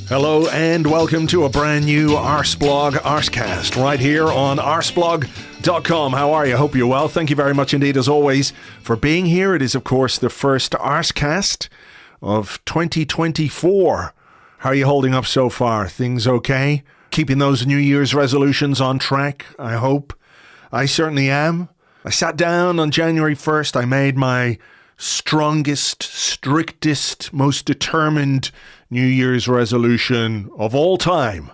Hello and welcome to a brand new Arseblog Arsecast right here on arseblog.com. How are you? Hope you're well. Thank you very much indeed, as always, for being here. It is, of course, the first Arsecast of 2024. How are you holding up so far? Things okay? Keeping those New Year's resolutions on track, I hope. I certainly am. I sat down on January 1st. I made my strongest, strictest, most determined New Year's resolution of all time.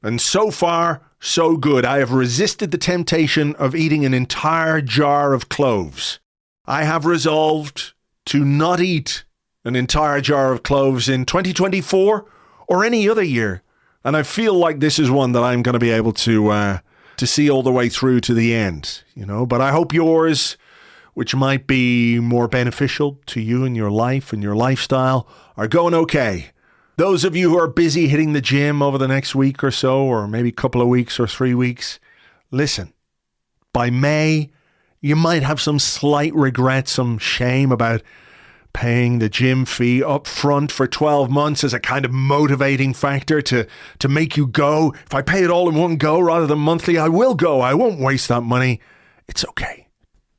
And so far, so good. I have resisted the temptation of eating an entire jar of cloves. I have resolved to not eat an entire jar of cloves in 2024 or any other year. And I feel like this is one that I'm going to be able to see all the way through to the end, you know. But I hope yours, which might be more beneficial to you and your life and your lifestyle, are going okay. Those of you who are busy hitting the gym over the next week or so, or maybe a couple of weeks or 3 weeks, listen, by May, you might have some slight regret, some shame about paying the gym fee up front for 12 months as a kind of motivating factor to make you go. If I pay it all in one go rather than monthly, I will go. I won't waste that money. It's okay.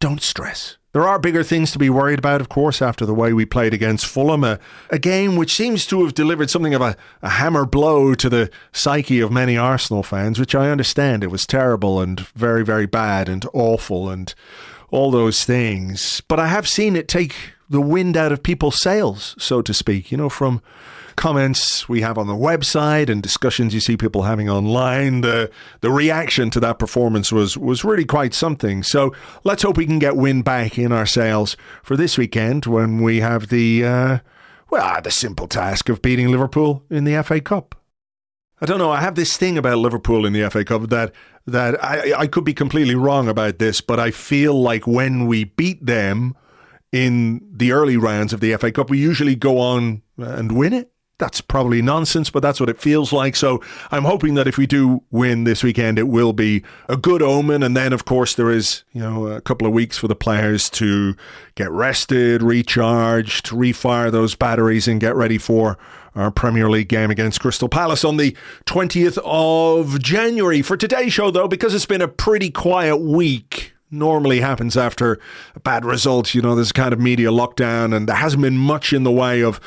Don't stress. There are bigger things to be worried about, of course, after the way we played against Fulham, a game which seems to have delivered something of a hammer blow to the psyche of many Arsenal fans, which I understand. It was terrible and very, very bad and awful and all those things. But I have seen it take the wind out of people's sails, so to speak, you know, from comments we have on the website and discussions you see people having online. The reaction to that performance was really quite something. So let's hope we can get wind back in our sails for this weekend when we have the simple task of beating Liverpool in the FA Cup. I don't know, I have this thing about Liverpool in the FA Cup that I could be completely wrong about this, but I feel like when we beat them in the early rounds of the FA Cup, we usually go on and win it. That's probably nonsense, but that's what it feels like. So I'm hoping that if we do win this weekend, it will be a good omen. And then, of course, there is, you know, a couple of weeks for the players to get rested, recharged, refire those batteries and get ready for our Premier League game against Crystal Palace on the 20th of January. For today's show, though, because it's been a pretty quiet week, normally happens after a bad result, you know, there's kind of media lockdown and there hasn't been much in the way of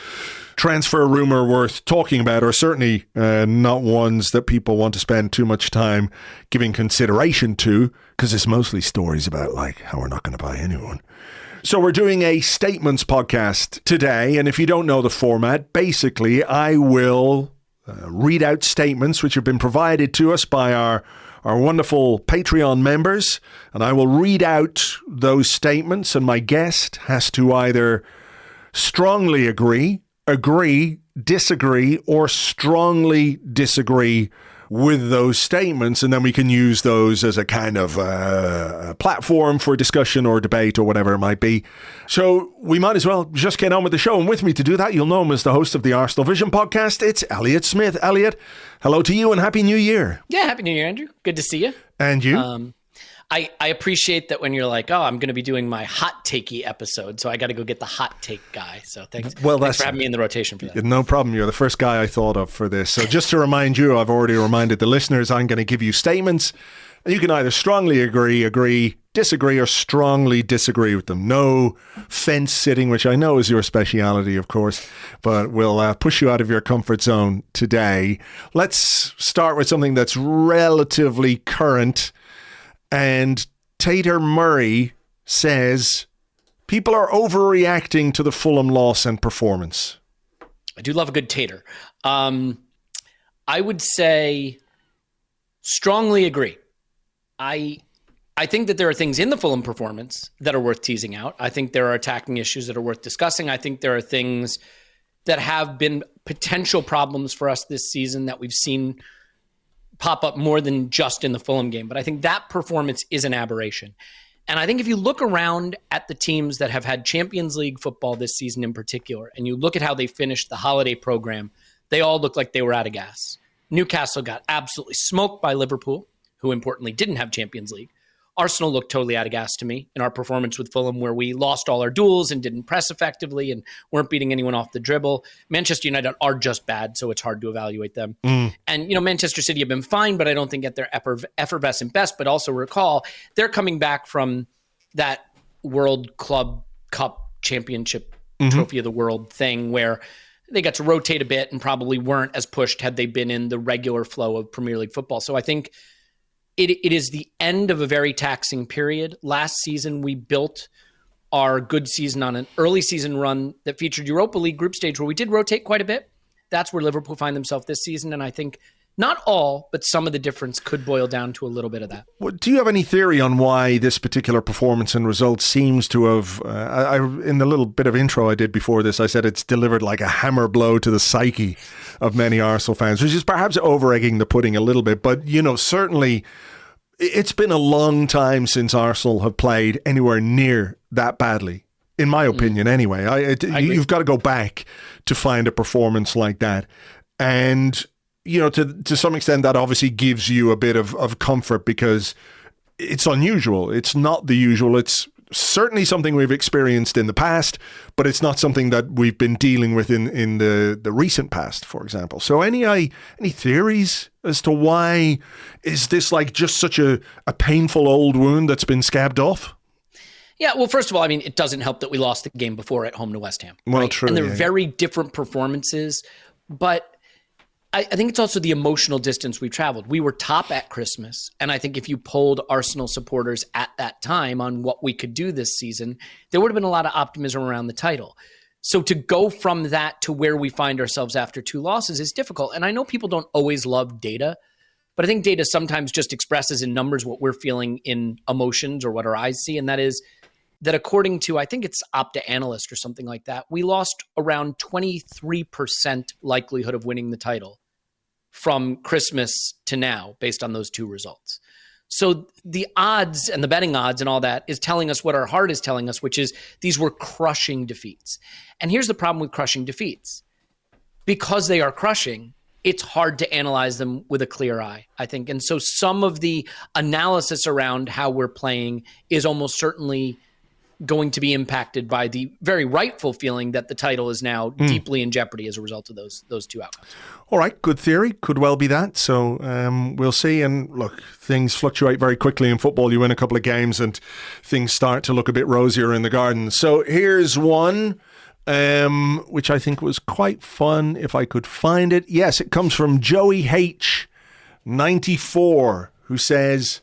transfer rumor worth talking about, or certainly not ones that people want to spend too much time giving consideration to, because it's mostly stories about like how we're not going to buy anyone. So we're doing a statements podcast today, and if you don't know the format, basically I will read out statements which have been provided to us by our wonderful Patreon members, and I will read out those statements, and my guest has to either strongly agree, disagree, or strongly disagree with those statements, and then we can use those as a kind of platform for discussion or debate or whatever it might be. So we might as well just get on with the show, and with me to do that, you'll know him as the host of the Arsenal Vision podcast. It's Elliot Smith. Elliot, hello to you and Happy New Year. Yeah, Happy New Year, Andrew. Good to see you. And you? I appreciate that when you're like, oh, I'm going to be doing my hot takey episode, so I got to go get the hot take guy. So thanks for having me in the rotation for that. No problem. You're the first guy I thought of for this. So just to remind you, I've already reminded the listeners, I'm going to give you statements, and you can either strongly agree, disagree, or strongly disagree with them. No fence sitting, which I know is your speciality, of course, but we'll push you out of your comfort zone today. Let's start with something that's relatively current. And Tater Murray says, people are overreacting to the Fulham loss and performance. I do love a good tater. I would say strongly agree. I think that there are things in the Fulham performance that are worth teasing out. I think there are attacking issues that are worth discussing. I think there are things that have been potential problems for us this season that we've seen pop up more than just in the Fulham game. But I think that performance is an aberration. And I think if you look around at the teams that have had Champions League football this season in particular, and you look at how they finished the holiday program, they all look like they were out of gas. Newcastle got absolutely smoked by Liverpool, who importantly didn't have Champions League. Arsenal looked totally out of gas to me in our performance with Fulham, where we lost all our duels and didn't press effectively and weren't beating anyone off the dribble. Manchester United are just bad, so it's hard to evaluate them. And, Manchester City have been fine, but I don't think at their effervescent best. But also recall, they're coming back from that World Club Cup Championship Trophy of the World thing where they got to rotate a bit and probably weren't as pushed had they been in the regular flow of Premier League football. So I think it is the end of a very taxing period. Last season, we built our good season on an early season run that featured Europa League group stage where we did rotate quite a bit. That's where Liverpool find themselves this season. And I think not all, but some of the difference could boil down to a little bit of that. Well, do you have any theory on why this particular performance and result seems to have, in the little bit of intro I did before this, I said it's delivered like a hammer blow to the psyche of many Arsenal fans, which is perhaps over-egging the pudding a little bit. But, certainly it's been a long time since Arsenal have played anywhere near that badly, in my opinion anyway. You've got to go back to find a performance like that. And to some extent, that obviously gives you a bit of comfort because it's unusual. It's not the usual. It's certainly something we've experienced in the past, but it's not something that we've been dealing with in the recent past, for example. So any theories as to why is this like just such a painful old wound that's been scabbed off? Yeah, well, first of all, it doesn't help that we lost the game before at home to West Ham. Well, right? true. And they're very different performances, but I think it's also the emotional distance we've traveled. We were top at Christmas, and I think if you polled Arsenal supporters at that time on what we could do this season, there would have been a lot of optimism around the title. So to go from that to where we find ourselves after 2 losses is difficult. And I know people don't always love data, but I think data sometimes just expresses in numbers what we're feeling in emotions or what our eyes see, and that is that according to, I think it's Opta Analyst or something like that, we lost around 23% likelihood of winning the title from Christmas to now based on those 2 results. So the odds and the betting odds and all that is telling us what our heart is telling us, which is these were crushing defeats. And here's the problem with crushing defeats. Because they are crushing, it's hard to analyze them with a clear eye, I think. And so some of the analysis around how we're playing is almost certainly going to be impacted by the very rightful feeling that the title is now deeply in jeopardy as a result of those 2 outcomes. All right, good theory. Could well be that. So we'll see. And look, things fluctuate very quickly in football. You win a couple of games and things start to look a bit rosier in the garden. So here's one which I think was quite fun if I could find it. Yes, it comes from Joey H. 94, who says,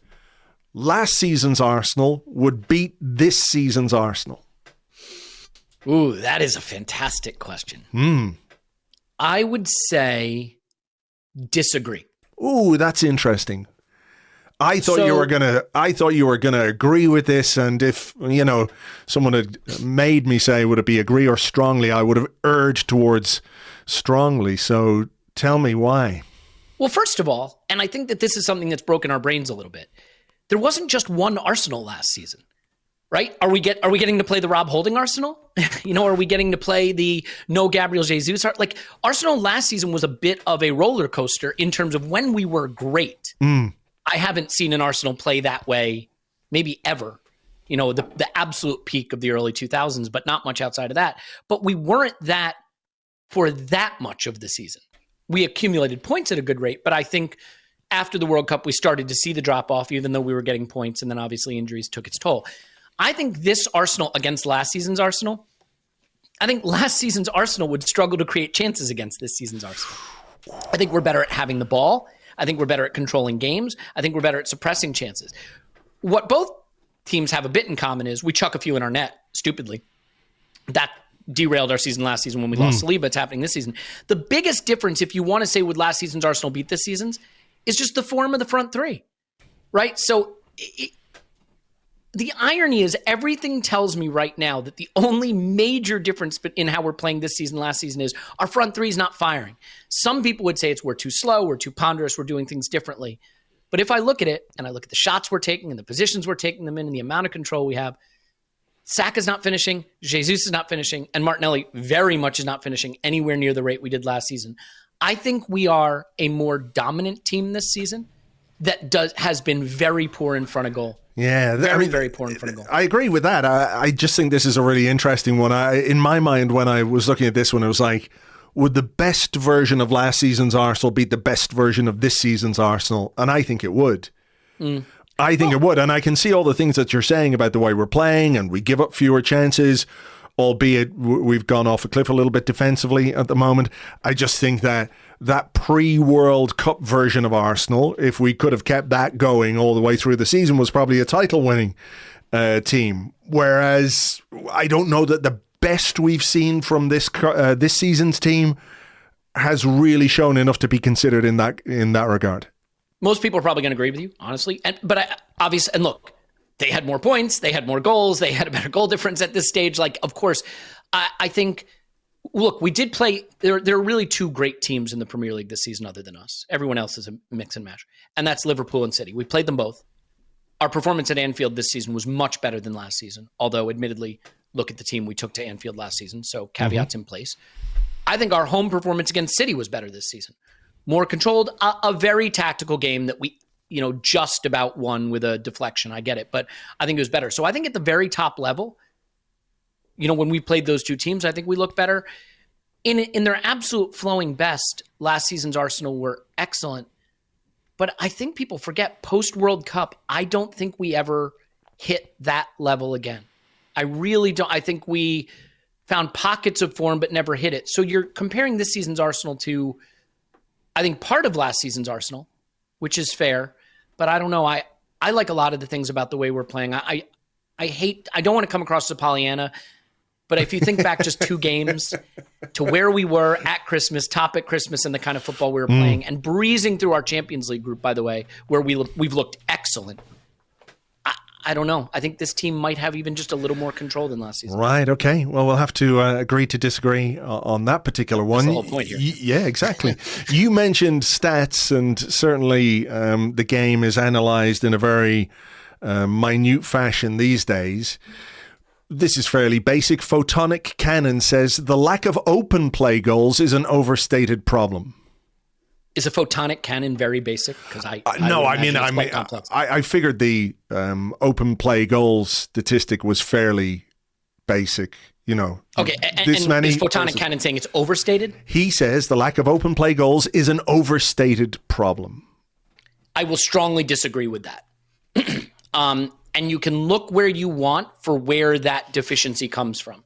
last season's Arsenal would beat this season's Arsenal. Ooh, that is a fantastic question. I would say disagree. Ooh, that's interesting. I thought you were gonna agree with this, and if someone had made me say would it be agree or strongly, I would have urged towards strongly. So tell me why. Well, first of all, and I think that this is something that's broken our brains a little bit. There wasn't just one Arsenal last season, right? Are we getting to play the Rob Holding Arsenal? Are we getting to play the no Gabriel Jesus? Like Arsenal last season was a bit of a roller coaster in terms of when we were great. I haven't seen an Arsenal play that way, maybe ever. The absolute peak of the early 2000s, but not much outside of that. But we weren't that for that much of the season. We accumulated points at a good rate, but I think after the World Cup, we started to see the drop-off, even though we were getting points, and then obviously injuries took its toll. I think this Arsenal against last season's Arsenal, I think last season's Arsenal would struggle to create chances against this season's Arsenal. I think we're better at having the ball. I think we're better at controlling games. I think we're better at suppressing chances. What both teams have a bit in common is we chuck a few in our net, stupidly. That derailed our season last season when we lost Saliba. It's happening this season. The biggest difference, if you want to say would last season's Arsenal beat this season's, is just the form of the front 3, right? So the irony is everything tells me right now that the only major difference in how we're playing this season, last season is our front 3 is not firing. Some people would say we're too slow, we're too ponderous, we're doing things differently. But if I look at it and I look at the shots we're taking and the positions we're taking them in and the amount of control we have, Saka's not finishing, Jesus is not finishing, and Martinelli very much is not finishing anywhere near the rate we did last season. I think we are a more dominant team this season, that has been very poor in front of goal. Yeah, very poor in front of goal. I agree with that. I just think this is a really interesting one. In my mind, when I was looking at this one, it was like, would the best version of last season's Arsenal beat the best version of this season's Arsenal? And I think it would. I think it would. And I can see all the things that you're saying about the way we're playing, and we give up fewer chances, albeit we've gone off a cliff a little bit defensively at the moment. I just think that pre-World Cup version of Arsenal, if we could have kept that going all the way through the season, was probably a title-winning team. Whereas I don't know that the best we've seen from this season's team has really shown enough to be considered in that regard. Most people are probably going to agree with you, honestly. Obviously, and look, they had more points, they had more goals, they had a better goal difference at this stage. Like, of course, I think, look, we did play. There are really two great teams in the Premier League this season other than us. Everyone else is a mix and match. And that's Liverpool and City. We played them both. Our performance at Anfield this season was much better than last season, although admittedly, look at the team we took to Anfield last season, so caveats in place. I think our home performance against City was better this season. More controlled, a very tactical game that we, just about won with a deflection. I get it, but I think it was better. So I think at the very top level, when we played those two teams, I think we look better. In their absolute flowing best, last season's Arsenal were excellent. But I think people forget post-World Cup, I don't think we ever hit that level again. I really don't. I think we found pockets of form but never hit it. So you're comparing this season's Arsenal to, I think, part of last season's Arsenal, which is fair. But I don't know. I like a lot of the things about the way we're playing. I don't want to come across as a Pollyanna, but if you think back just 2 games to where we were at Christmas, top at Christmas, and the kind of football we were playing, and breezing through our Champions League group, by the way, where we've looked excellent. I don't know. I think this team might have even just a little more control than last season. Right. Okay. Well, we'll have to agree to disagree on that particular one. That's the whole point here. Yeah, exactly. You mentioned stats, and certainly the game is analysed in a very minute fashion these days. This is fairly basic. Photonic Cannon says the lack of open play goals is an overstated problem. Is a photonic cannon very basic? Because I figured the open play goals statistic was fairly basic. Okay, and is photonic cannon saying it's overstated? He says the lack of open play goals is an overstated problem. I will strongly disagree with that. And you can look where you want for where that deficiency comes from.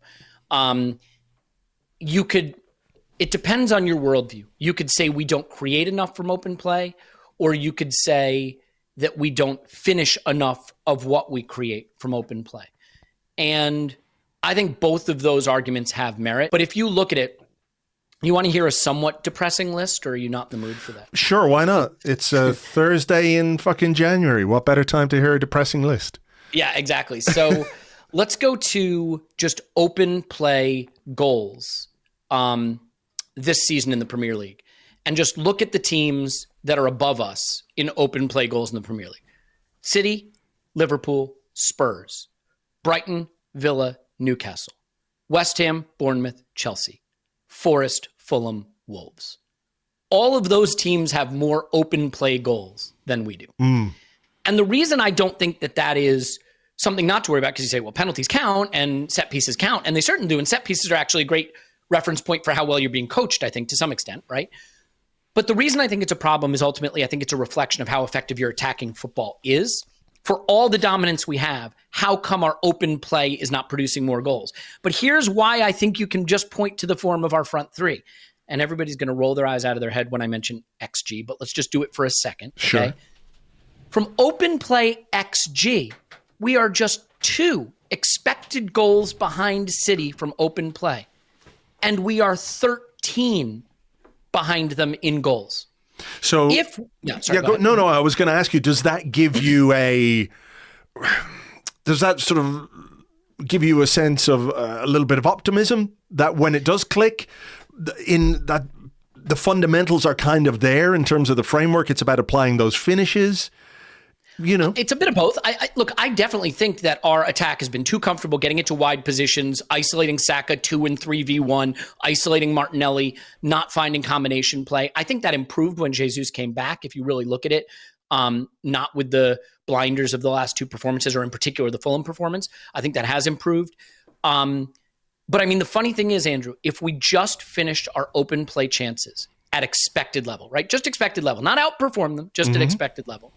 It depends on your worldview. You could say we don't create enough from open play, or you could say that we don't finish enough of what we create from open play. And I think both of those arguments have merit. But if you look at it, you want to hear a somewhat depressing list, or are you not in the mood for that? Sure, why not? It's a Thursday in fucking January. What better time to hear a depressing list? Yeah, exactly. So let's go to just open play goals. This season in the Premier League, and just look at the teams that are above us in open play goals in the Premier League. City, Liverpool, Spurs, Brighton, Villa, Newcastle, West Ham, Bournemouth, Chelsea, Forest, Fulham, Wolves. All of those teams have more open play goals than we do. And the reason I don't think that is something not to worry about, because you say, well, penalties count and set pieces count, and they certainly do, and set pieces are actually a great reference point for how well you're being coached, I think, to some extent, right? But the reason I think it's a problem is ultimately I think it's a reflection of how effective your attacking football is. For all the dominance we have, how come our open play is not producing more goals? But here's why I think you can just point to the form of our front three. And everybody's going to roll their eyes out of their head when I mention XG, but let's just do it for a second. Okay? Sure. From open play XG, we are just 2 expected goals behind City from open play. And we are 13 behind them in goals. So, I was going to ask you, does that give you does that sort of give you a sense of a little bit of optimism that when it does click, in that the fundamentals are kind of there in terms of the framework? It's about applying those finishes. It's a bit of both. I definitely think that our attack has been too comfortable getting it to wide positions, isolating Saka 2 and 3v1, isolating Martinelli, not finding combination play. I think that improved when Jesus came back, if you really look at it. not with the blinders of the last two performances, or in particular the Fulham performance. I think that has improved. But I mean, the funny thing is, Andrew, if we just finished our open play chances at expected level, right? Just expected level, not outperform them, just at expected level,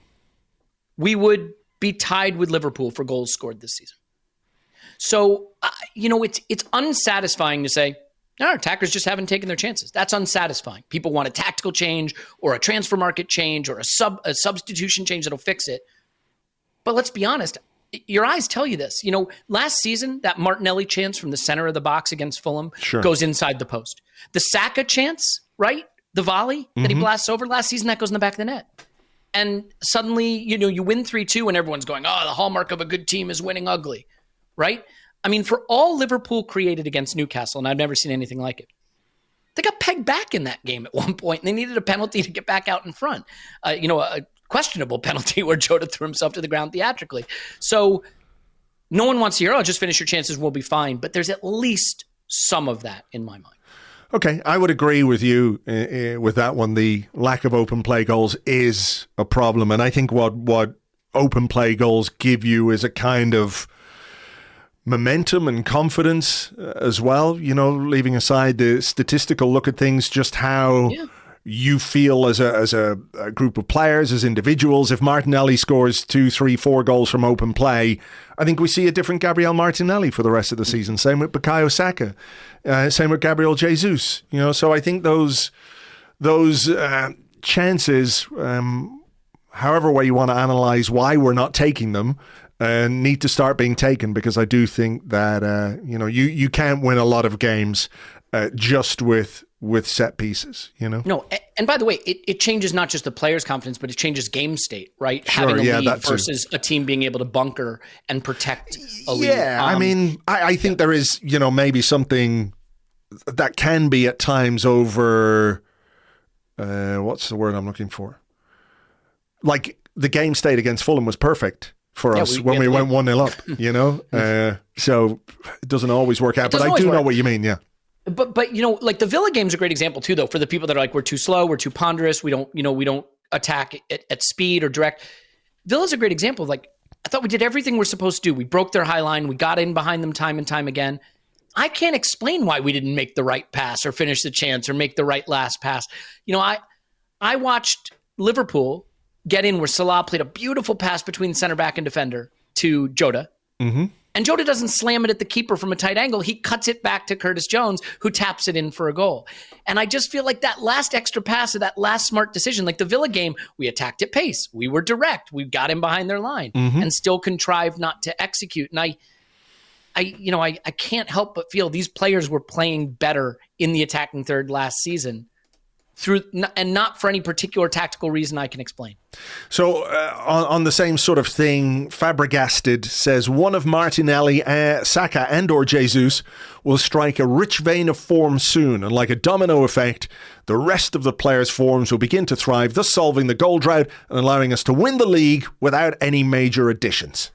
we would be tied with Liverpool for goals scored this season. So, it's unsatisfying to say, our attackers just haven't taken their chances. That's unsatisfying. People want a tactical change or a transfer market change or a substitution change that'll fix it. But let's be honest, your eyes tell you this. Last season, that Martinelli chance from the center of the box against Fulham goes inside the post. The Saka chance, right? The volley that he blasts over last season, that goes in the back of the net. And suddenly, you win 3-2 and everyone's going, the hallmark of a good team is winning ugly, right? I mean, for all Liverpool created against Newcastle, and I've never seen anything like it, they got pegged back in that game at one point, and they needed a penalty to get back out in front. A questionable penalty where Jota threw himself to the ground theatrically. So no one wants to hear, just finish your chances, we'll be fine. But there's at least some of that in my mind. Okay, I would agree with you with that one. The lack of open play goals is a problem. And I think what open play goals give you is a kind of momentum and confidence as well, leaving aside the statistical look at things, just how you feel as a group of players, as individuals. If Martinelli scores 2, 3, 4 goals from open play, I think we see a different Gabriel Martinelli for the rest of the season. Same with Bukayo Saka, same with Gabriel Jesus. So I think those chances, however way you want to analyze why we're not taking them, need to start being taken, because I do think that you can't win a lot of games just with set pieces. No, and by the way, it changes not just the player's confidence, but it changes game state, right? Sure, having a lead versus a team being able to bunker and protect a lead. Yeah, I think there is maybe something that can be at times over. What's the word I'm looking for? Like the game state against Fulham was perfect for us when we went 1-0 up, so it doesn't always work out, but I do know what you mean. Yeah. But like the Villa game's a great example too, though, for the people that are like, we're too slow, we're too ponderous, we don't attack at speed or direct. Villa's a great example of, like, I thought we did everything we're supposed to do. We broke their high line, we got in behind them time and time again. I can't explain why we didn't make the right pass or finish the chance or make the right last pass. I watched Liverpool get in where Salah played a beautiful pass between center back and defender to Jota. Mm-hmm. And Jota doesn't slam it at the keeper from a tight angle. He cuts it back to Curtis Jones, who taps it in for a goal. And I just feel like that last extra pass or that last smart decision, like the Villa game, we attacked at pace. We were direct. We got in behind their line and still contrived not to execute. And I can't help but feel these players were playing better in the attacking third last season, and not for any particular tactical reason I can explain. So on the same sort of thing, Fabregasted says one of Martinelli, Saka and or Jesus will strike a rich vein of form soon, and like a domino effect, the rest of the players' forms will begin to thrive, thus solving the goal drought and allowing us to win the league without any major additions.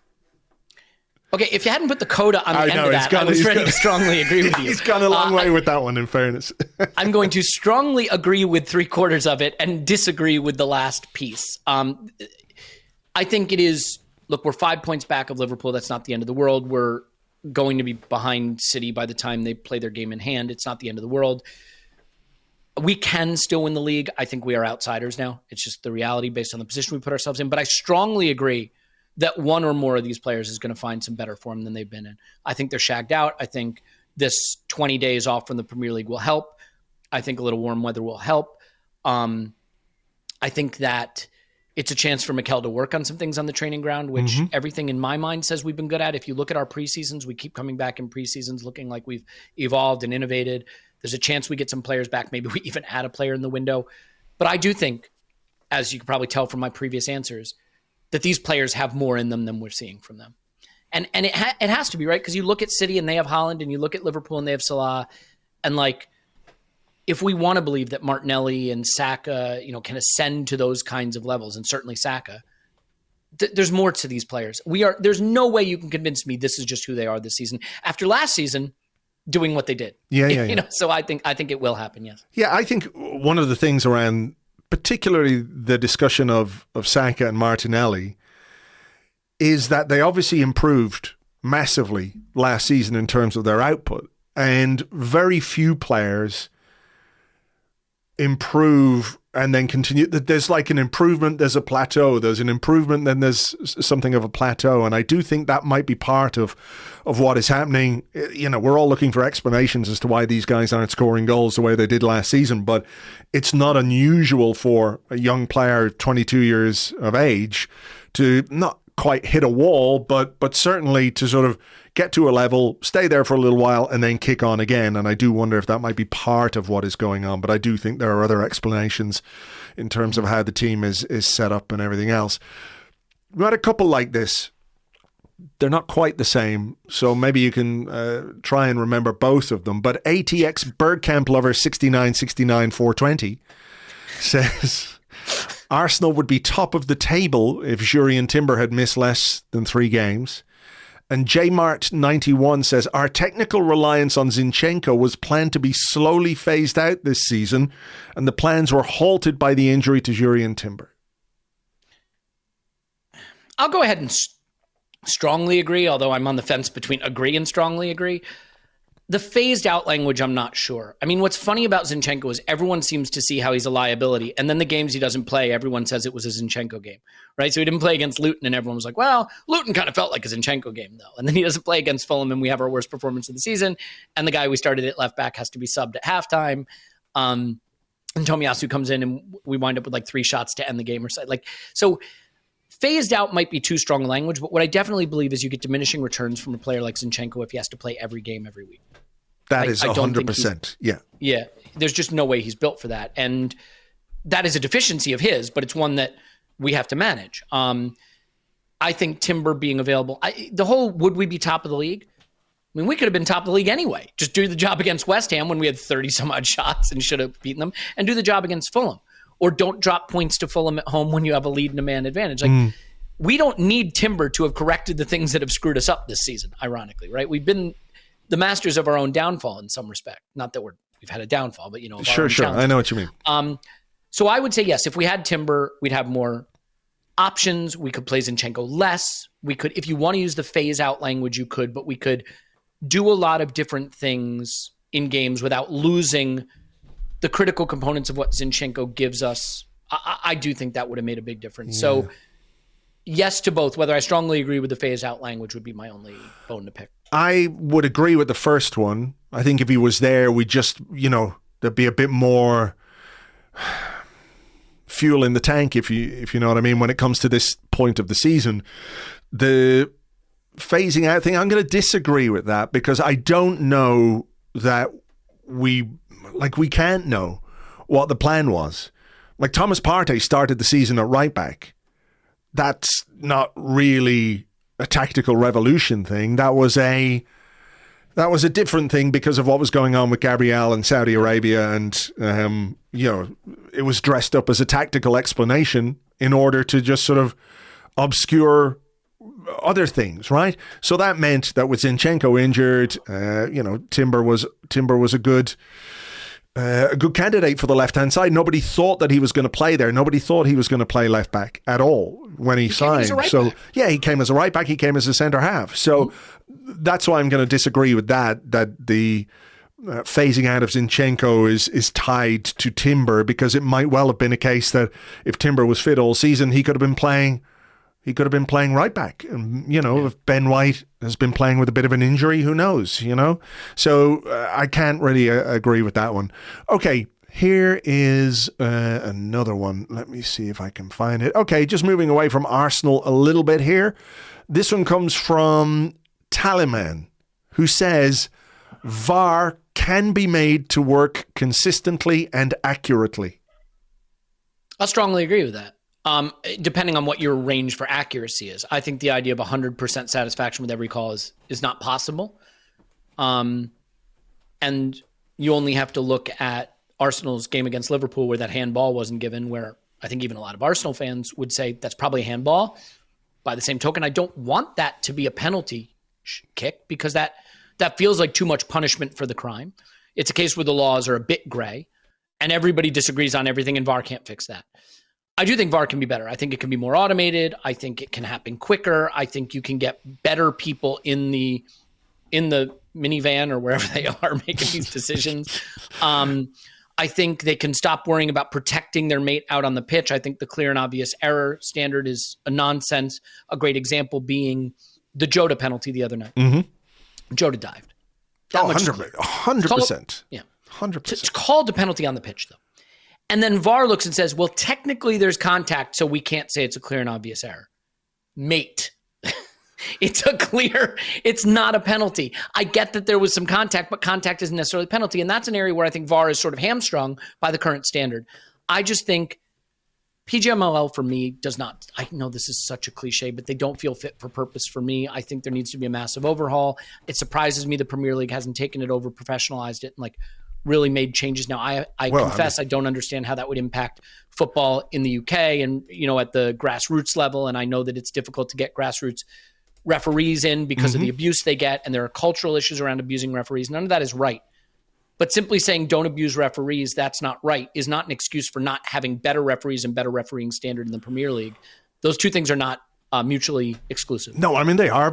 Okay, if you hadn't put the coda on the end of that, I was ready to strongly agree with you. He's gone a long way with that one, in fairness. I'm going to strongly agree with 3/4 of it and disagree with the last piece. I think it is, look, we're 5 points back of Liverpool. That's not the end of the world. We're going to be behind City by the time they play their game in hand. It's not the end of the world. We can still win the league. I think we are outsiders now. It's just the reality based on the position we put ourselves in. But I strongly agree that one or more of these players is going to find some better form than they've been in. I think they're shagged out. I think this 20 days off from the Premier League will help. I think a little warm weather will help. I think that it's a chance for Mikel to work on some things on the training ground, which everything in my mind says we've been good at. If you look at our preseasons, we keep coming back in preseasons looking like we've evolved and innovated. There's a chance we get some players back. Maybe we even add a player in the window. But I do think, as you can probably tell from my previous answers, that these players have more in them than we're seeing from them. And it has to be, right? Because you look at City and they have Haaland, and you look at Liverpool and they have Salah. And like, if we want to believe that Martinelli and Saka, can ascend to those kinds of levels, and certainly Saka, there's more to these players. There's no way you can convince me this is just who they are this season. After last season, doing what they did. Yeah. So I think it will happen, yes. Yeah, I think one of the things around particularly the discussion of Saka and Martinelli, is that they obviously improved massively last season in terms of their output, and very few players improve and then continue. There's like an improvement, there's a plateau, there's an improvement, then there's something of a plateau. And I do think that might be part of what is happening. You know, we're all looking for explanations as to why these guys aren't scoring goals the way they did last season, but it's not unusual for a young player, 22 years of age, to not quite hit a wall, but certainly to sort of get to a level, stay there for a little while, and then kick on again. And I do wonder if that might be part of what is going on. But I do think there are other explanations in terms of how the team is set up and everything else. We had a couple like this. They're not quite the same, so maybe you can try and remember both of them. But ATX Bergkamp Lover 6969420 says Arsenal would be top of the table if Jurrien Timber had missed less than 3 games. And JMart91 says, our technical reliance on Zinchenko was planned to be slowly phased out this season, and the plans were halted by the injury to Jurrien Timber. I'll go ahead and strongly agree, although I'm on the fence between agree and strongly agree. The phased out language, I'm not sure. I mean, what's funny about Zinchenko is everyone seems to see how he's a liability. And then the games he doesn't play, everyone says it was a Zinchenko game, right? So he didn't play against Luton and everyone was like, well, Luton kind of felt like a Zinchenko game though. And then he doesn't play against Fulham and we have our worst performance of the season. And the guy we started at left back has to be subbed at halftime. And Tomiyasu comes in and we wind up with like 3 shots to end the game or so. So phased out might be too strong language, but what I definitely believe is you get diminishing returns from a player like Zinchenko if he has to play every game every week. That is 100%. Yeah. Yeah. There's just no way he's built for that. And that is a deficiency of his, but it's one that we have to manage. I think Timber being available, the whole would we be top of the league? I mean, we could have been top of the league anyway. Just do the job against West Ham when we had 30 some odd shots and should have beaten them, and do the job against Fulham. Or don't drop points to Fulham at home when you have a lead and a man advantage. We don't need Timber to have corrected the things that have screwed us up this season, ironically, right? We've been the masters of our own downfall in some respect. Not that we've had a downfall, but Sure. I know what you mean. So I would say yes. If we had Timber, we'd have more options. We could play Zinchenko less. We could, if you want to use the phase out language, you could, but we could do a lot of different things in games without losing the critical components of what Zinchenko gives us. I do think that would have made a big difference. Yeah. So yes to both. Whether I strongly agree with the phase out language would be my only bone to pick. I would agree with the first one. I think if he was there, we just, there'd be a bit more fuel in the tank, if you know what I mean, when it comes to this point of the season. The phasing out thing, I'm going to disagree with that because I don't know that we can't know what the plan was. Like Thomas Partey started the season at right back. That's not really a tactical revolution thing. That was a different thing because of what was going on with Gabriel in Saudi Arabia, and it was dressed up as a tactical explanation in order to just sort of obscure other things, right? So that meant that with Zinchenko injured, Timber was a good candidate for the left-hand side. Nobody thought that he was going to play there. Nobody thought he was going to play left back at all when he signed. So yeah, he came as a right back. He came as a centre half. So that's why I'm going to disagree with that the phasing out of Zinchenko is tied to Timber, because it might well have been a case that if Timber was fit all season, he could have been playing right back. And, if Ben White has been playing with a bit of an injury, who knows, So I can't really agree with that one. Okay, here is another one. Let me see if I can find it. Okay, just moving away from Arsenal a little bit here. This one comes from Taliman, who says, VAR can be made to work consistently and accurately. I'll strongly agree with that. Depending on what your range for accuracy is. I think the idea of 100% satisfaction with every call is not possible. And you only have to look at Arsenal's game against Liverpool where that handball wasn't given, where I think even a lot of Arsenal fans would say that's probably a handball. By the same token, I don't want that to be a penalty kick because that feels like too much punishment for the crime. It's a case where the laws are a bit gray. and everybody disagrees on everything, and VAR can't fix that. I do think VAR can be better. I think it can be more automated. I think it can happen quicker. I think you can get better people in the minivan or wherever they are making these decisions. I think they can stop worrying about protecting their mate out on the pitch. I think the clear and obvious error standard is a nonsense. A great example being the Jota penalty the other night. Mm-hmm. Jota dived. 100%. Yeah. 100%. It's called a penalty on the pitch, though. And then VAR looks and says, well, technically there's contact, so we can't say it's a clear and obvious error. Mate. It's not a penalty. I get that there was some contact, but contact isn't necessarily a penalty. And that's an area where I think VAR is sort of hamstrung by the current standard. I just think PGMOL for me does not, I know this is such a cliche, but they don't feel fit for purpose for me. I think there needs to be a massive overhaul. It surprises me the Premier League hasn't taken it over, professionalized it, and really made changes. Now, I confess I don't understand how that would impact football in the UK and, at the grassroots level. And I know that it's difficult to get grassroots referees in because of the abuse they get, and there are cultural issues around abusing referees. None of that is right. But simply saying don't abuse referees, that's not right, is not an excuse for not having better referees and better refereeing standard in the Premier League. Those two things are not mutually exclusive. No, they are,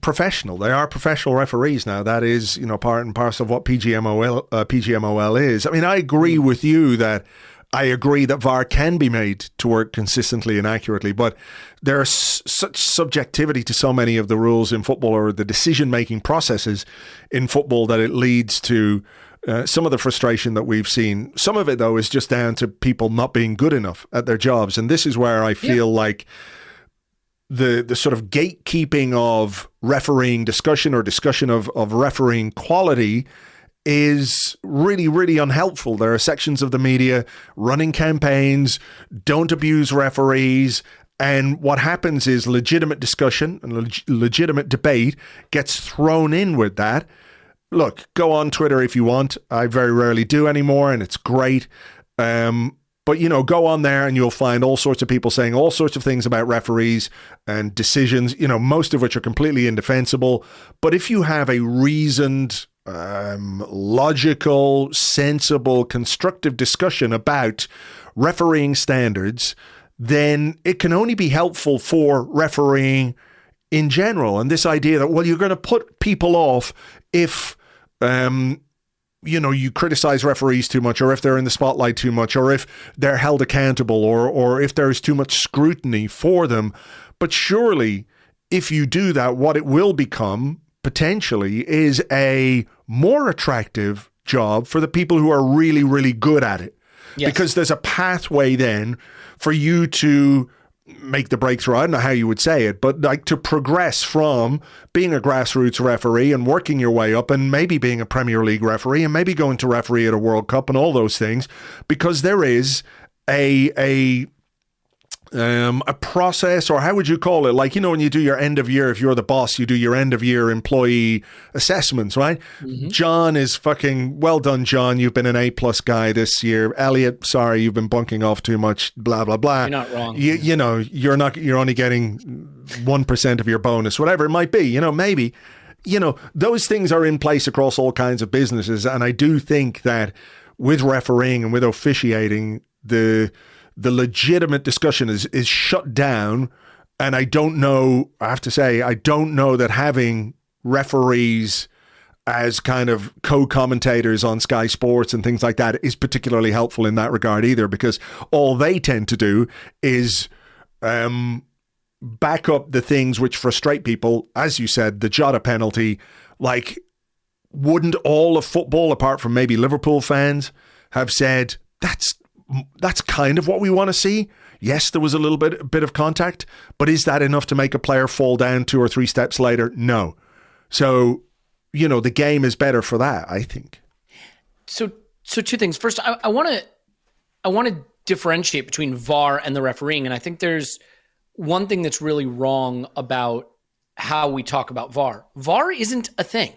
professional. They are professional referees now. That is, part and parcel of what PGMOL is. I agree with you that I agree that VAR can be made to work consistently and accurately, but there's such subjectivity to so many of the rules in football or the decision-making processes in football that it leads to some of the frustration that we've seen. Some of it, though, is just down to people not being good enough at their jobs. And this is where I feel like the sort of gatekeeping of refereeing discussion or discussion of refereeing quality is really, really unhelpful. There are sections of the media running campaigns, don't abuse referees, and what happens is legitimate discussion and legitimate debate gets thrown in with that. Look, go on Twitter if you want. I very rarely do anymore, and it's great. But, go on there and you'll find all sorts of people saying all sorts of things about referees and decisions, most of which are completely indefensible. But if you have a reasoned, logical, sensible, constructive discussion about refereeing standards, then it can only be helpful for refereeing in general. And this idea that, you're going to put people off if, you criticize referees too much, or if they're in the spotlight too much, or if they're held accountable, or if there's too much scrutiny for them. But surely, if you do that, what it will become potentially is a more attractive job for the people who are really, really good at it. Yes. Because there's a pathway then for you to make the breakthrough. I don't know how you would say it, but to progress from being a grassroots referee and working your way up and maybe being a Premier League referee and maybe going to referee at a World Cup and all those things, because there is a process, or how would you call it? When you do your end of year, if you're the boss, you do your end of year employee assessments, right? Mm-hmm. John is fucking well done, John. You've been an A+ guy this year. Elliot, sorry, you've been bunking off too much, blah, blah, blah. You're not wrong. You're only getting 1% of your bonus, whatever it might be, maybe. Those things are in place across all kinds of businesses. And I do think that with refereeing and with officiating, the legitimate discussion is shut down. And I have to say, I don't know that having referees as kind of co-commentators on Sky Sports and things like that is particularly helpful in that regard either, because all they tend to do is back up the things which frustrate people. As you said, the Jota penalty, wouldn't all of football, apart from maybe Liverpool fans, have said, that's kind of what we want to see? Yes, there was a little bit of contact, but is that enough to make a player fall down 2 or 3 steps later? No. So, the game is better for that, I think. So two things. First, I want to differentiate between VAR and the refereeing, and I think there's one thing that's really wrong about how we talk about VAR. VAR isn't a thing.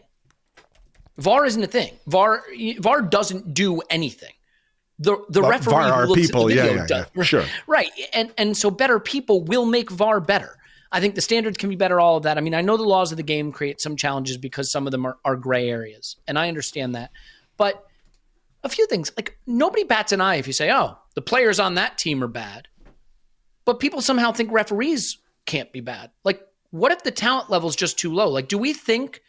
VAR isn't a thing. VAR doesn't do anything. The referee VAR who looks people, at the video does. Yeah, sure. Right. And so better people will make VAR better. I think the standards can be better, all of that. I know the laws of the game create some challenges because some of them are gray areas, and I understand that. But a few things. Like, nobody bats an eye if you say, oh, the players on that team are bad. But people somehow think referees can't be bad. Like, what if the talent level is just too low? Like, do we think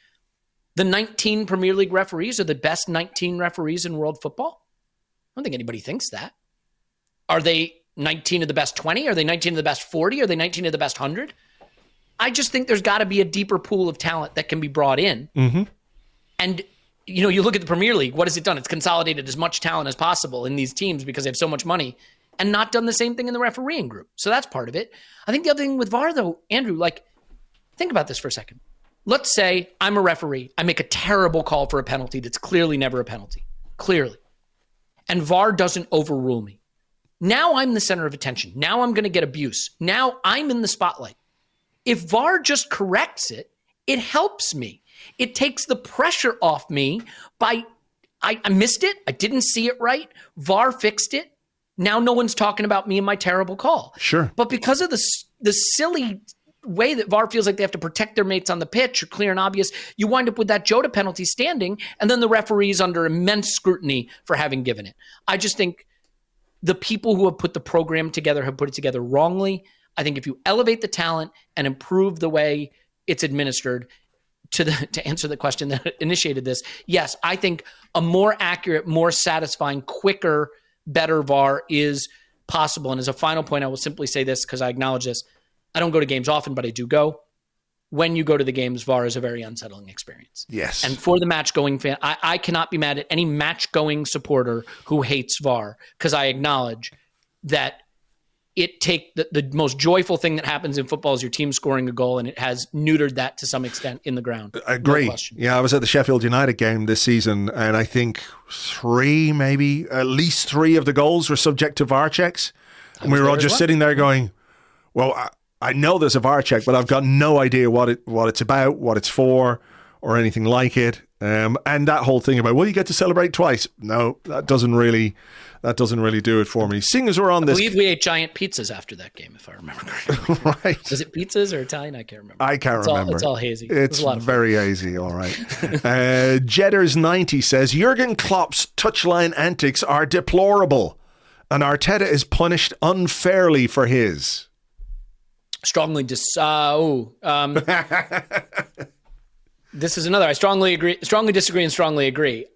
the 19 Premier League referees are the best 19 referees in world football? I don't think anybody thinks that. Are they 19 of the best 20? Are they 19 of the best 40? Are they 19 of the best 100? I just think there's got to be a deeper pool of talent that can be brought in. Mm-hmm. And, you look at the Premier League, what has it done? It's consolidated as much talent as possible in these teams because they have so much money and not done the same thing in the refereeing group. So that's part of it. I think the other thing with VAR, though, Andrew, like, think about this for a second. Let's say I'm a referee. I make a terrible call for a penalty that's clearly never a penalty. Clearly. And VAR doesn't overrule me. Now I'm the center of attention. Now I'm going to get abuse. Now I'm in the spotlight. If VAR just corrects it, it helps me. It takes the pressure off me by, I missed it. I didn't see it right. VAR fixed it. Now no one's talking about me and my terrible call. Sure. But because of the silly way that VAR feels like they have to protect their mates on the pitch or clear and obvious, you wind up with that Jota penalty standing, and then the referee's under immense scrutiny for having given it. I just think the people who have put the program together have put it together wrongly. I think if you elevate the talent and improve the way it's administered, to answer the question that initiated this, yes, I think a more accurate, more satisfying, quicker, better VAR is possible. And as a final point, I will simply say this because I acknowledge this. I don't go to games often, but I do go. When you go to the games, VAR is a very unsettling experience. Yes. And for the match-going fan, I cannot be mad at any match-going supporter who hates VAR because I acknowledge that it the most joyful thing that happens in football is your team scoring a goal, and it has neutered that to some extent in the ground. I agree. No yeah, I was at the Sheffield United game this season, and I think at least three of the goals were subject to VAR checks. And we were all just sitting there going, well, I know there's a VAR check, but I've got no idea what it's about, what it's for, or anything like it. And that whole thing about, well, you get to celebrate twice. No, that doesn't really do it for me. Seeing as we're on this, I believe we ate giant pizzas after that game, if I remember correctly. Right? Was it pizzas or Italian? I can't remember. I can't remember. It's all hazy. It's very hazy. All right. Jedders90 says Jurgen Klopp's touchline antics are deplorable, and Arteta is punished unfairly for his. Strongly this is another. I strongly disagree, and strongly agree.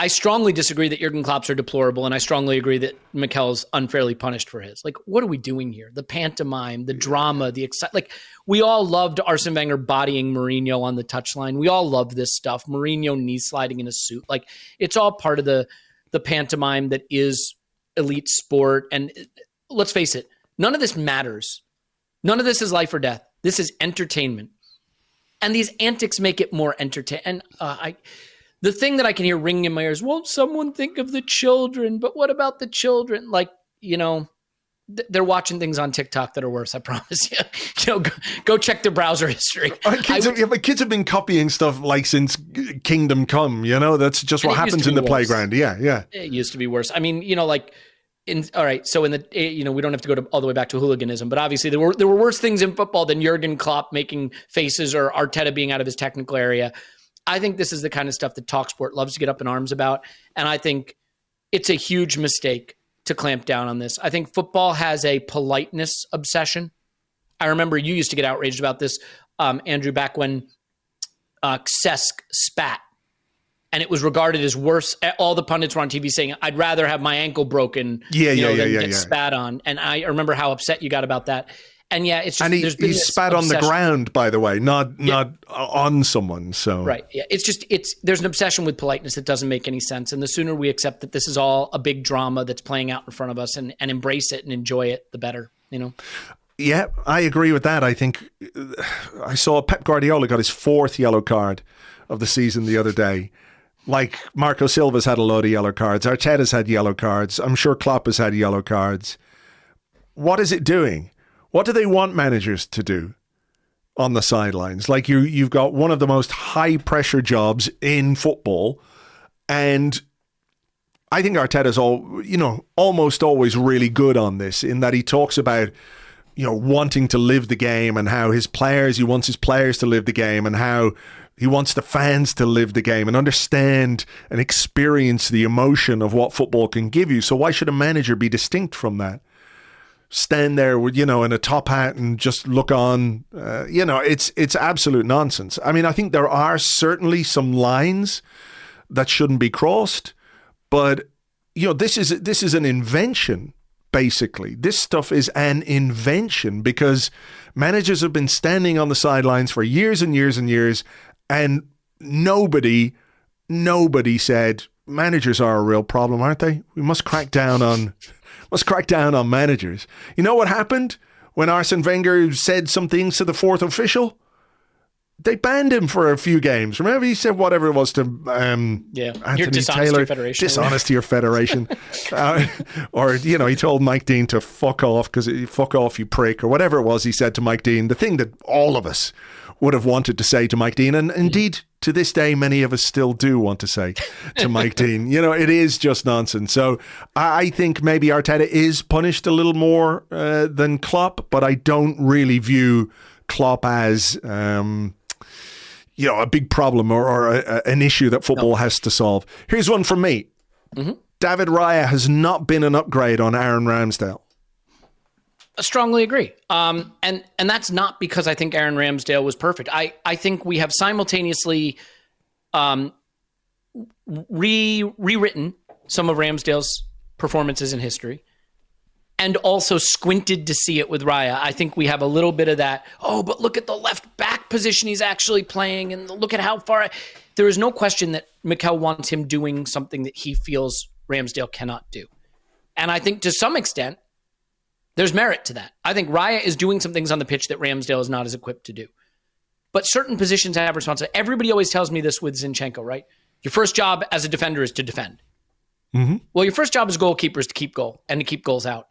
I strongly disagree that Jurgen Klopp's are deplorable, and I strongly agree that Mikel's unfairly punished for his. Like, what are we doing here? The pantomime, the drama, the excitement. Like, we all loved Arsene Wenger bodying Mourinho on the touchline. We all love this stuff. Mourinho knee sliding in a suit. Like, it's all part of the pantomime that is elite sport. And let's face it, none of this matters. None of this is life or death. This is entertainment. And these antics make it more entertaining. And the thing that I can hear ringing in my ears, won't someone think of the children? But what about the children? Like, they're watching things on TikTok that are worse, I promise you. Go check their browser history. Kids have been copying stuff like since Kingdom Come, that's just what happens in the playground. Yeah. It used to be worse. I mean, all right, so we don't have to go all the way back to hooliganism, but obviously there were worse things in football than Jurgen Klopp making faces or Arteta being out of his technical area. I think this is the kind of stuff that TalkSport loves to get up in arms about, and I think it's a huge mistake to clamp down on this. I think football has a politeness obsession. I remember you used to get outraged about this, Andrew, back when Cesc spat. And it was regarded as worse. All the pundits were on TV saying, I'd rather have my ankle broken than get spat on. And I remember how upset you got about that. And yeah, it's just, and he spat on the ground, by the way, not on someone. So right, yeah, there's an obsession with politeness that doesn't make any sense. And the sooner we accept that this is all a big drama that's playing out in front of us and embrace it and enjoy it, the better. Yeah, I agree with that. I think I saw Pep Guardiola got his 4th yellow card of the season the other day. Like Marco Silva's had a load of yellow cards. Arteta's had yellow cards. I'm sure Klopp has had yellow cards. What is it doing? What do they want managers to do on the sidelines? Like you've got one of the most high pressure jobs in football, and I think Arteta's almost always really good on this in that he talks about wanting to live the game and how he wants his players to live the game and how He wants the fans to live the game and understand and experience the emotion of what football can give you. So why should a manager be distinct from that? Stand there with, in a top hat and just look on. It's absolute nonsense. I mean, I think there are certainly some lines that shouldn't be crossed, but this is an invention. Basically, this stuff is an invention because managers have been standing on the sidelines for years and years and years, and nobody said managers are a real problem, aren't they? We must crack down on managers. You know what happened when Arsene Wenger said some things to the fourth official? They banned him for a few games. Remember, he said whatever it was to Anthony Taylor, dishonest to your federation, or he told Mike Dean to fuck off fuck off, you prick, or whatever it was he said to Mike Dean. The thing that all of us would have wanted to say to Mike Dean, and indeed to this day, many of us still do want to say to Mike Dean. It is just nonsense. So I think maybe Arteta is punished a little more than Klopp, but I don't really view Klopp as a big problem or an issue that football has to solve. Here's one from me. Mm-hmm. David Raya has not been an upgrade on Aaron Ramsdale. I strongly agree. And that's not because I think Aaron Ramsdale was perfect. I think we have simultaneously rewritten some of Ramsdale's performances in history and also squinted to see it with Raya. I think we have a little bit of that, but look at the left back position he's actually playing and look at how far. There is no question that Mikel wants him doing something that he feels Ramsdale cannot do. And I think to some extent, there's merit to that. I think Raya is doing some things on the pitch that Ramsdale is not as equipped to do. But certain positions have responsibility. Everybody always tells me this with Zinchenko, right? Your first job as a defender is to defend. Mm-hmm. Well, your first job as goalkeeper is to keep goal and to keep goals out.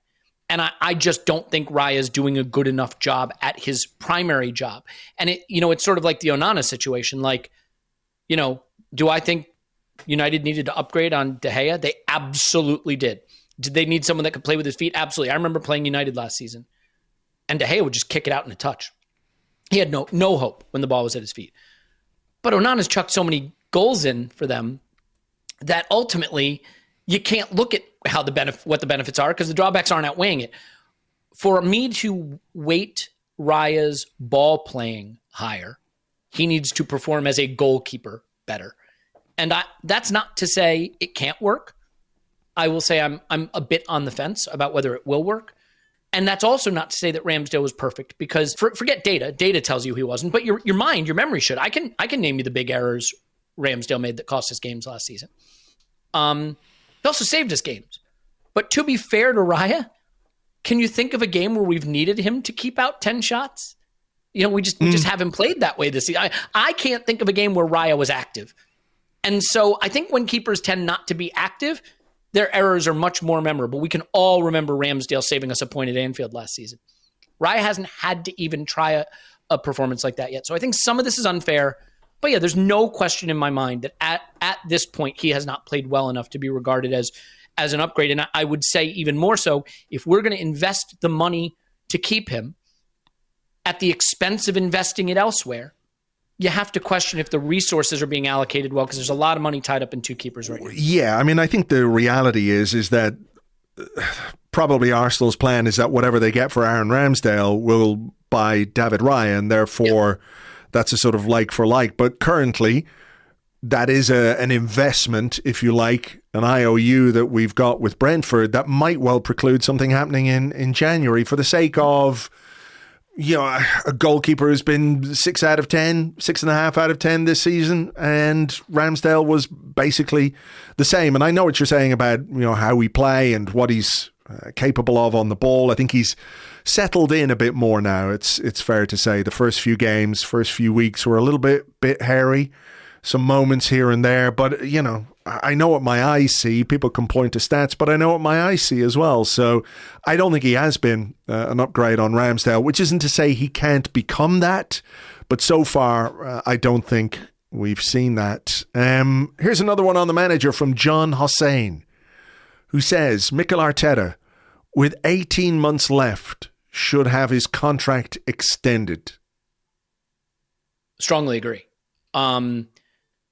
And I just don't think Raya is doing a good enough job at his primary job. And it's sort of like the Onana situation. Like, do I think United needed to upgrade on De Gea? They absolutely did. Did they need someone that could play with his feet? Absolutely. I remember playing United last season, and De Gea would just kick it out in a touch. He had no hope when the ball was at his feet. But Onana's chucked so many goals in for them that ultimately you can't look at what the benefits are because the drawbacks aren't outweighing it. For me to weight Raya's ball playing higher, he needs to perform as a goalkeeper better. And that's not to say it can't work. I will say I'm a bit on the fence about whether it will work. And that's also not to say that Ramsdale was perfect because forget data. Data tells you he wasn't, but your mind, your memory should. I can name you the big errors Ramsdale made that cost us games last season. He also saved us games. But to be fair to Raya, can you think of a game where we've needed him to keep out 10 shots? We just haven't played that way this season. I can't think of a game where Raya was active. And so I think when keepers tend not to be active, their errors are much more memorable. We can all remember Ramsdale saving us a point at Anfield last season. Raya hasn't had to even try a performance like that yet. So I think some of this is unfair. But yeah, there's no question in my mind that at this point, he has not played well enough to be regarded as an upgrade. And I would say even more so, if we're going to invest the money to keep him at the expense of investing it elsewhere, you have to question if the resources are being allocated well, because there's a lot of money tied up in two keepers right now. Yeah, I mean, I think the reality is that probably Arsenal's plan is that whatever they get for Aaron Ramsdale will buy David Raya, and therefore that's a sort of like for like. But currently, that is an investment, if you like, an IOU that we've got with Brentford that might well preclude something happening in January for the sake of, a goalkeeper who's been 6 out of 10, 6.5 out of 10 this season, and Ramsdale was basically the same. And I know what you're saying about, how we play and what he's capable of on the ball. I think he's settled in a bit more now. It's fair to say the first few games, first few weeks were a little bit hairy. Some moments here and there, but I know what my eyes see. People can point to stats, but I know what my eyes see as well. So I don't think he has been an upgrade on Ramsdale, which isn't to say he can't become that. But so far, I don't think we've seen that. Here's another one on the manager from John Hossein, who says, Mikel Arteta, with 18 months left, should have his contract extended. Strongly agree.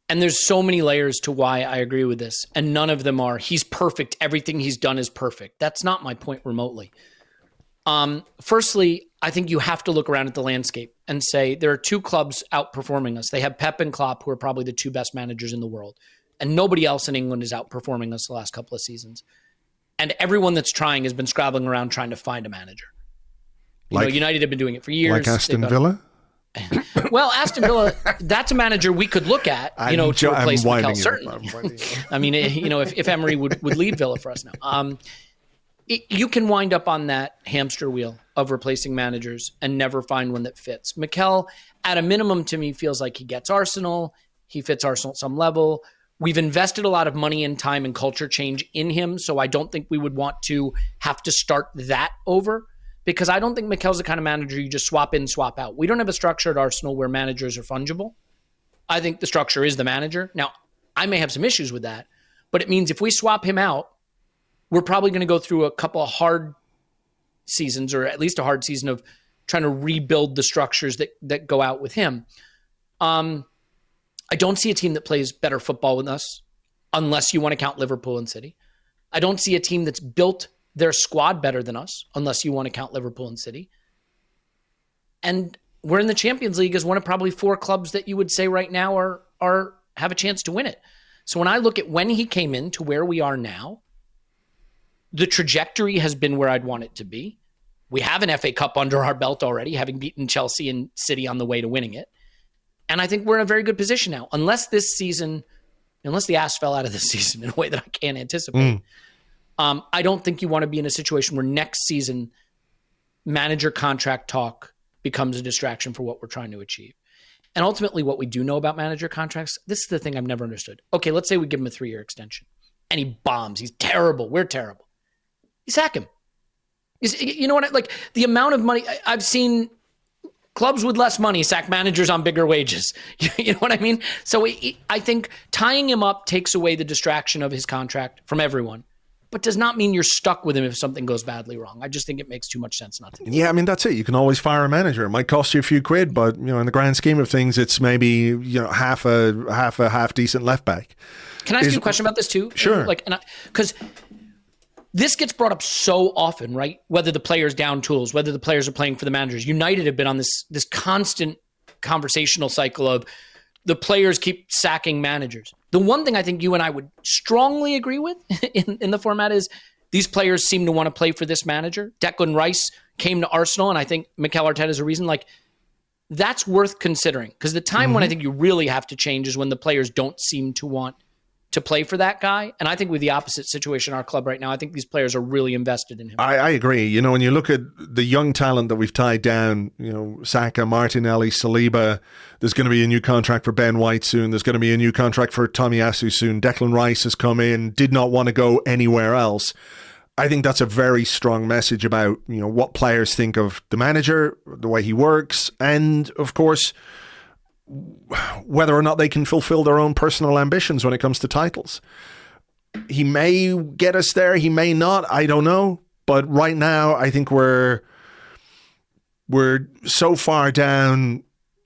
And there's so many layers to why I agree with this. And none of them are, he's perfect. Everything he's done is perfect. That's not my point remotely. Firstly, I think you have to look around at the landscape and say there are two clubs outperforming us. They have Pep and Klopp, who are probably the two best managers in the world. And nobody else in England is outperforming us the last couple of seasons. And everyone that's trying has been scrabbling around trying to find a manager. United have been doing it for years. Like Aston Villa? Well, Aston Villa, that's a manager we could look at, to replace Mikel, certainly. I mean, if Emery would lead Villa for us now. You can wind up on that hamster wheel of replacing managers and never find one that fits. Mikel, at a minimum, to me, feels like he gets Arsenal. He fits Arsenal at some level. We've invested a lot of money and time and culture change in him, so I don't think we would want to have to start that over. Because I don't think Mikel's the kind of manager you just swap in, swap out. We don't have a structure at Arsenal where managers are fungible. I think the structure is the manager. Now, I may have some issues with that, but it means if we swap him out, we're probably going to go through a couple of hard seasons, or at least a hard season of trying to rebuild the structures that go out with him. I don't see a team that plays better football with us, unless you want to count Liverpool and City. I don't see a team that's built their squad better than us, unless you want to count Liverpool and City. And we're in the Champions League as one of probably four clubs that you would say right now are have a chance to win it. So when I look at when he came in to where we are now, the trajectory has been where I'd want it to be. We have an FA Cup under our belt already, having beaten Chelsea and City on the way to winning it. And I think we're in a very good position now, unless the ass fell out of this season in a way that I can't anticipate. I don't think you want to be in a situation where next season manager contract talk becomes a distraction for what we're trying to achieve. And ultimately what we do know about manager contracts, this is the thing I've never understood. Okay, let's say we give him a 3-year extension and he bombs. He's terrible. We're terrible. You sack him. You know what? Like the amount of money I've seen clubs with less money sack managers on bigger wages. You know what I mean? So I think tying him up takes away the distraction of his contract from everyone. But does not mean you're stuck with him if something goes badly wrong. I just think it makes too much sense not to do Yeah, I mean, that's it. You can always fire a manager. It might cost you a few quid, but in the grand scheme of things, it's maybe half decent left back. Can I ask you a question about this too? Sure. Because this gets brought up so often, right? Whether the player's down tools, whether the players are playing for the managers. United have been on this constant conversational cycle of the players keep sacking managers. The one thing I think you and I would strongly agree with in the format is these players seem to want to play for this manager. Declan Rice came to Arsenal, and I think Mikel Arteta is a reason. That's worth considering, because the time when I think you really have to change is when the players don't seem to want to play for that guy. And I think with the opposite situation in our club right now, I think these players are really invested in him. I agree. When you look at the young talent that we've tied down, Saka, Martinelli, Saliba, there's going to be a new contract for Ben White soon. There's going to be a new contract for Tomiyasu soon. Declan Rice has come in, did not want to go anywhere else. I think that's a very strong message about, what players think of the manager, the way he works, and of course, whether or not they can fulfill their own personal ambitions when it comes to titles. He may get us there, he may not, I don't know. But right now, I think we're so far down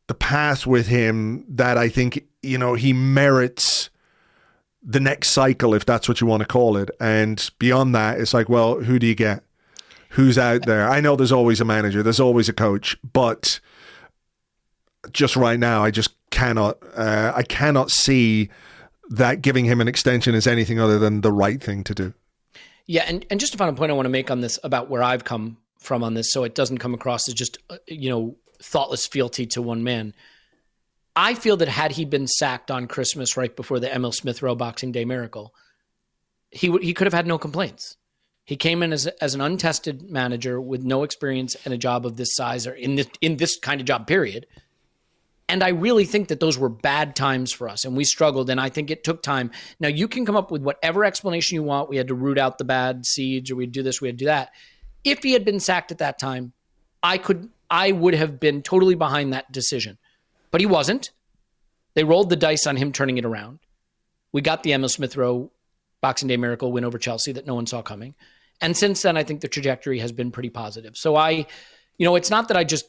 the path with him that I think, he merits the next cycle, if that's what you want to call it. And beyond that, it's like, well, who do you get? Who's out there? I know there's always a manager, there's always a coach, but just right now, I just cannot. I cannot see that giving him an extension is anything other than the right thing to do. Yeah, and just a final point I want to make on this about where I've come from on this, so it doesn't come across as just thoughtless fealty to one man. I feel that had he been sacked on Christmas right before the Emil Smith Rowe Boxing Day miracle, he could have had no complaints. He came in as an untested manager with no experience and a job of this size, or in this kind of job, period. And I really think that those were bad times for us, and we struggled, and I think it took time. Now, you can come up with whatever explanation you want. We had to root out the bad seeds, or we'd do this, we had to do that. If he had been sacked at that time, I would have been totally behind that decision. But he wasn't. They rolled the dice on him turning it around. We got the Emil Smith Rowe Boxing Day miracle win over Chelsea that no one saw coming. And since then, I think the trajectory has been pretty positive. So it's not that I just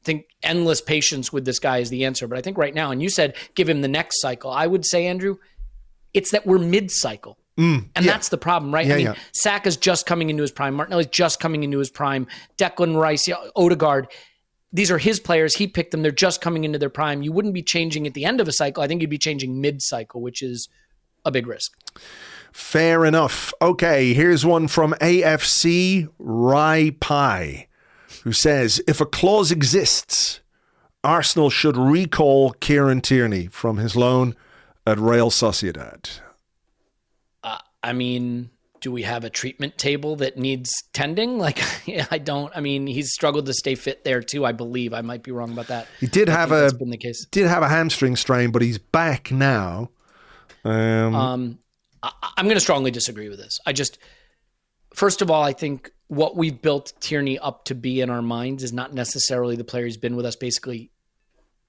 think endless patience with this guy is the answer. But I think right now, and you said give him the next cycle. I would say, Andrew, it's that we're mid-cycle. And that's the problem, right? Yeah, Saka's just coming into his prime. Martinelli's just coming into his prime. Declan Rice, Odegaard. These are his players. He picked them. They're just coming into their prime. You wouldn't be changing at the end of a cycle. I think you'd be changing mid-cycle, which is a big risk. Fair enough. Okay, here's one from AFC Rai Pai, who says, if a clause exists, Arsenal should recall Kieran Tierney from his loan at Real Sociedad. Do we have a treatment table that needs tending? He's struggled to stay fit there too, I believe. I might be wrong about that. He did have a been the case. Did have a hamstring strain, but he's back now. I'm going to strongly disagree with this. First of all, I think what we've built Tierney up to be in our minds is not necessarily the player he's been with us basically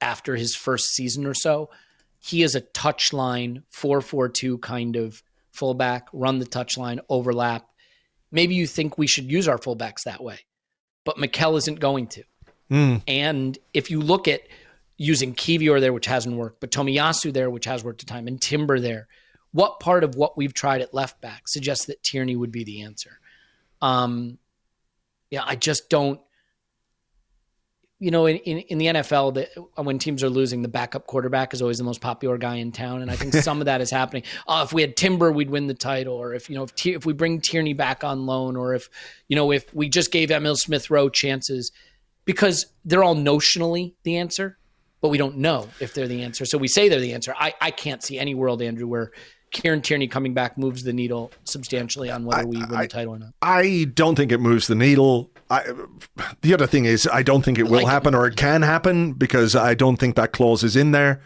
after his first season or so. He is a touchline 4-4-2 kind of fullback, run the touchline, overlap. Maybe you think we should use our fullbacks that way, but Mikel isn't going to. And if you look at using Kivior there, which hasn't worked, but Tomiyasu there, which has worked a time, and Timber there, what part of what we've tried at left back suggests that Tierney would be the answer? I just don't. In the NFL, when teams are losing, the backup quarterback is always the most popular guy in town, and I think some of that is happening. If we had Timber, we'd win the title, or if we bring Tierney back on loan, or if we just gave Emil Smith-Rowe chances, because they're all notionally the answer, but we don't know if they're the answer. So we say they're the answer. I can't see any world, Andrew, where Kieran Tierney coming back moves the needle substantially on whether we win the title or not. I don't think it moves the needle. The other thing is, I don't think it will happen or it can happen, because I don't think that clause is in there.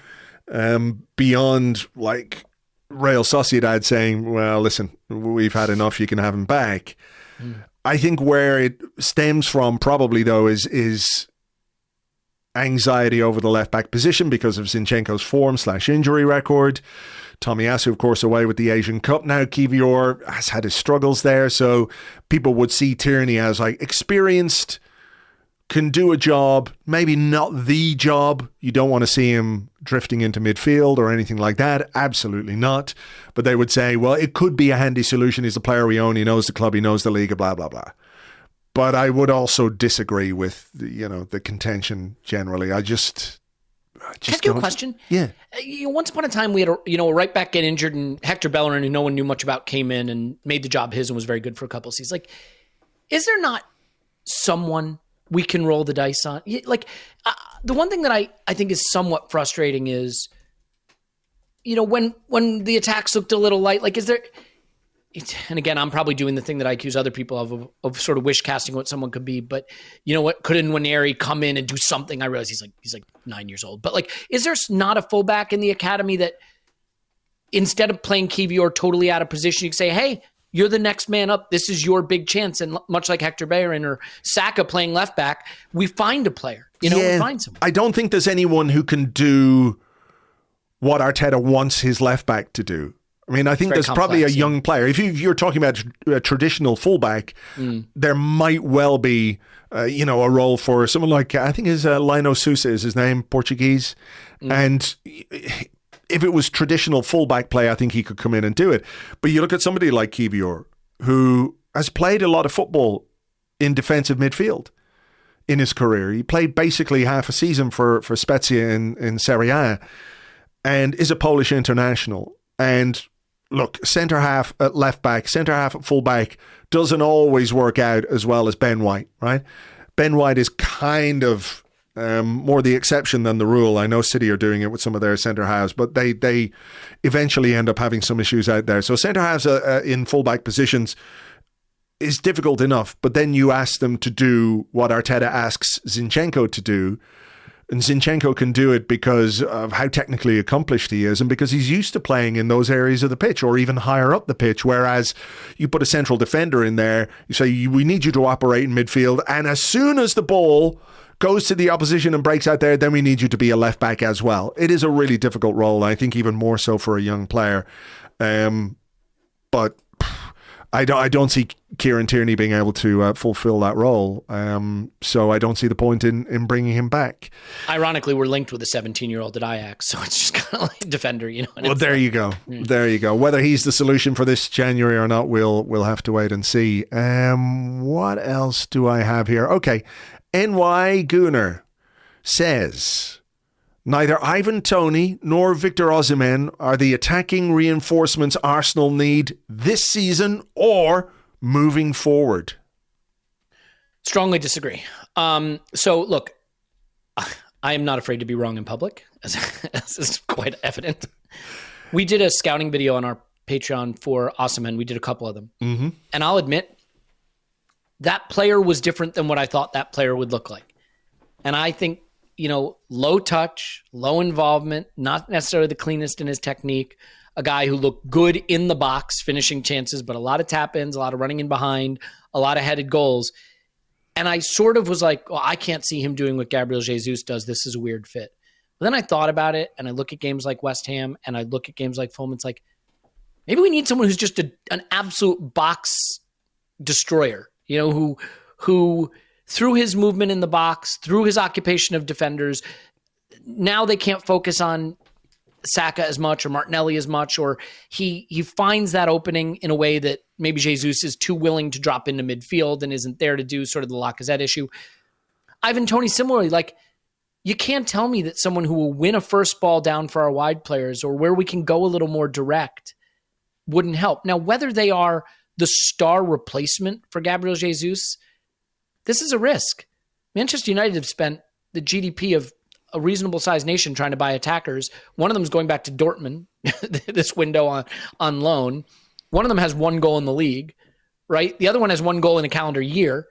Beyond Real Sociedad saying, well, listen, we've had enough, you can have him back. I think where it stems from probably, though, is anxiety over the left back position because of Zinchenko's form/injury record. Tomiyasu, of course, away with the Asian Cup now. Kivior has had his struggles there. So people would see Tierney as experienced, can do a job, maybe not the job. You don't want to see him drifting into midfield or anything like that. Absolutely not. But they would say, well, it could be a handy solution. He's the player we own. He knows the club. He knows the league, blah, blah, blah. But I would also disagree with the contention generally. I just Can I ask you a question? Yeah. Once upon a time, we had a right back get injured, and Hector Bellerin, who no one knew much about, came in and made the job his and was very good for a couple of seasons. Is there not someone we can roll the dice on? The one thing that I think is somewhat frustrating is, when the attacks looked a little light, is there? And again, I'm probably doing the thing that I accuse other people of sort of wish casting what someone could be. But what? Couldn't Nwaneri come in and do something? I realize he's 9 years old. But is there not a fullback in the academy that instead of playing Kivior totally out of position, you can say, hey, you're the next man up. This is your big chance. And much like Hector Bellerin or Saka playing left back, we find a player. We find someone. I don't think there's anyone who can do what Arteta wants his left back to do. I think there's probably a young player. If you're talking about a traditional fullback, there might well be, a role for someone like, I think Lino Sousa is his name, Portuguese. And if it was traditional fullback play, I think he could come in and do it. But you look at somebody like Kivior, who has played a lot of football in defensive midfield in his career. He played basically half a season for Spezia in Serie A and is a Polish international. And look, centre half at left back, centre half at full back doesn't always work out as well as Ben White, right? Ben White is kind of more the exception than the rule. I know City are doing it with some of their centre halves, but they eventually end up having some issues out there. So centre halves in full back positions is difficult enough, but then you ask them to do what Arteta asks Zinchenko to do. And Zinchenko can do it because of how technically accomplished he is and because he's used to playing in those areas of the pitch or even higher up the pitch. Whereas you put a central defender in there, you say, we need you to operate in midfield. And as soon as the ball goes to the opposition and breaks out there, then we need you to be a left back as well. It is a really difficult role. I think even more so for a young player. But I don't see Kieran Tierney being able to fulfill that role. So I don't see the point in bringing him back. Ironically, we're linked with a 17-year-old at Ajax, so it's just kind of like a defender, you know. Well, there you go. There you go. Whether he's the solution for this January or not, we'll have to wait and see. What else do I have here? Okay, NY Gooner says, neither Ivan Toney nor Victor Osimhen are the attacking reinforcements Arsenal need this season or moving forward. Strongly disagree. So look, I am not afraid to be wrong in public, as is quite evident. We did a scouting video on our Patreon for Osimhen. We did a couple of them. Mm-hmm. And I'll admit, that player was different than what I thought that player would look like. And I think, low touch, low involvement, not necessarily the cleanest in his technique, a guy who looked good in the box, finishing chances, but a lot of tap-ins, a lot of running in behind, a lot of headed goals. And I sort of was like, well, I can't see him doing what Gabriel Jesus does. This is a weird fit. But then I thought about it, and I look at games like West Ham, and I look at games like Fulham. It's like, maybe we need someone who's just an absolute box destroyer, who through his movement in the box, through his occupation of defenders, now they can't focus on Saka as much or Martinelli as much, or he finds that opening in a way that maybe Jesus is too willing to drop into midfield and isn't there to do sort of the Lacazette issue. Ivan Toney, similarly, like, you can't tell me that someone who will win a first ball down for our wide players or where we can go a little more direct wouldn't help. Now, whether they are the star replacement for Gabriel Jesus, this is a risk. Manchester United have spent the GDP of a reasonable sized nation trying to buy attackers. One of them is going back to Dortmund this window on loan. One of them has 1 goal in the league, right? The other one has 1 goal in a calendar year.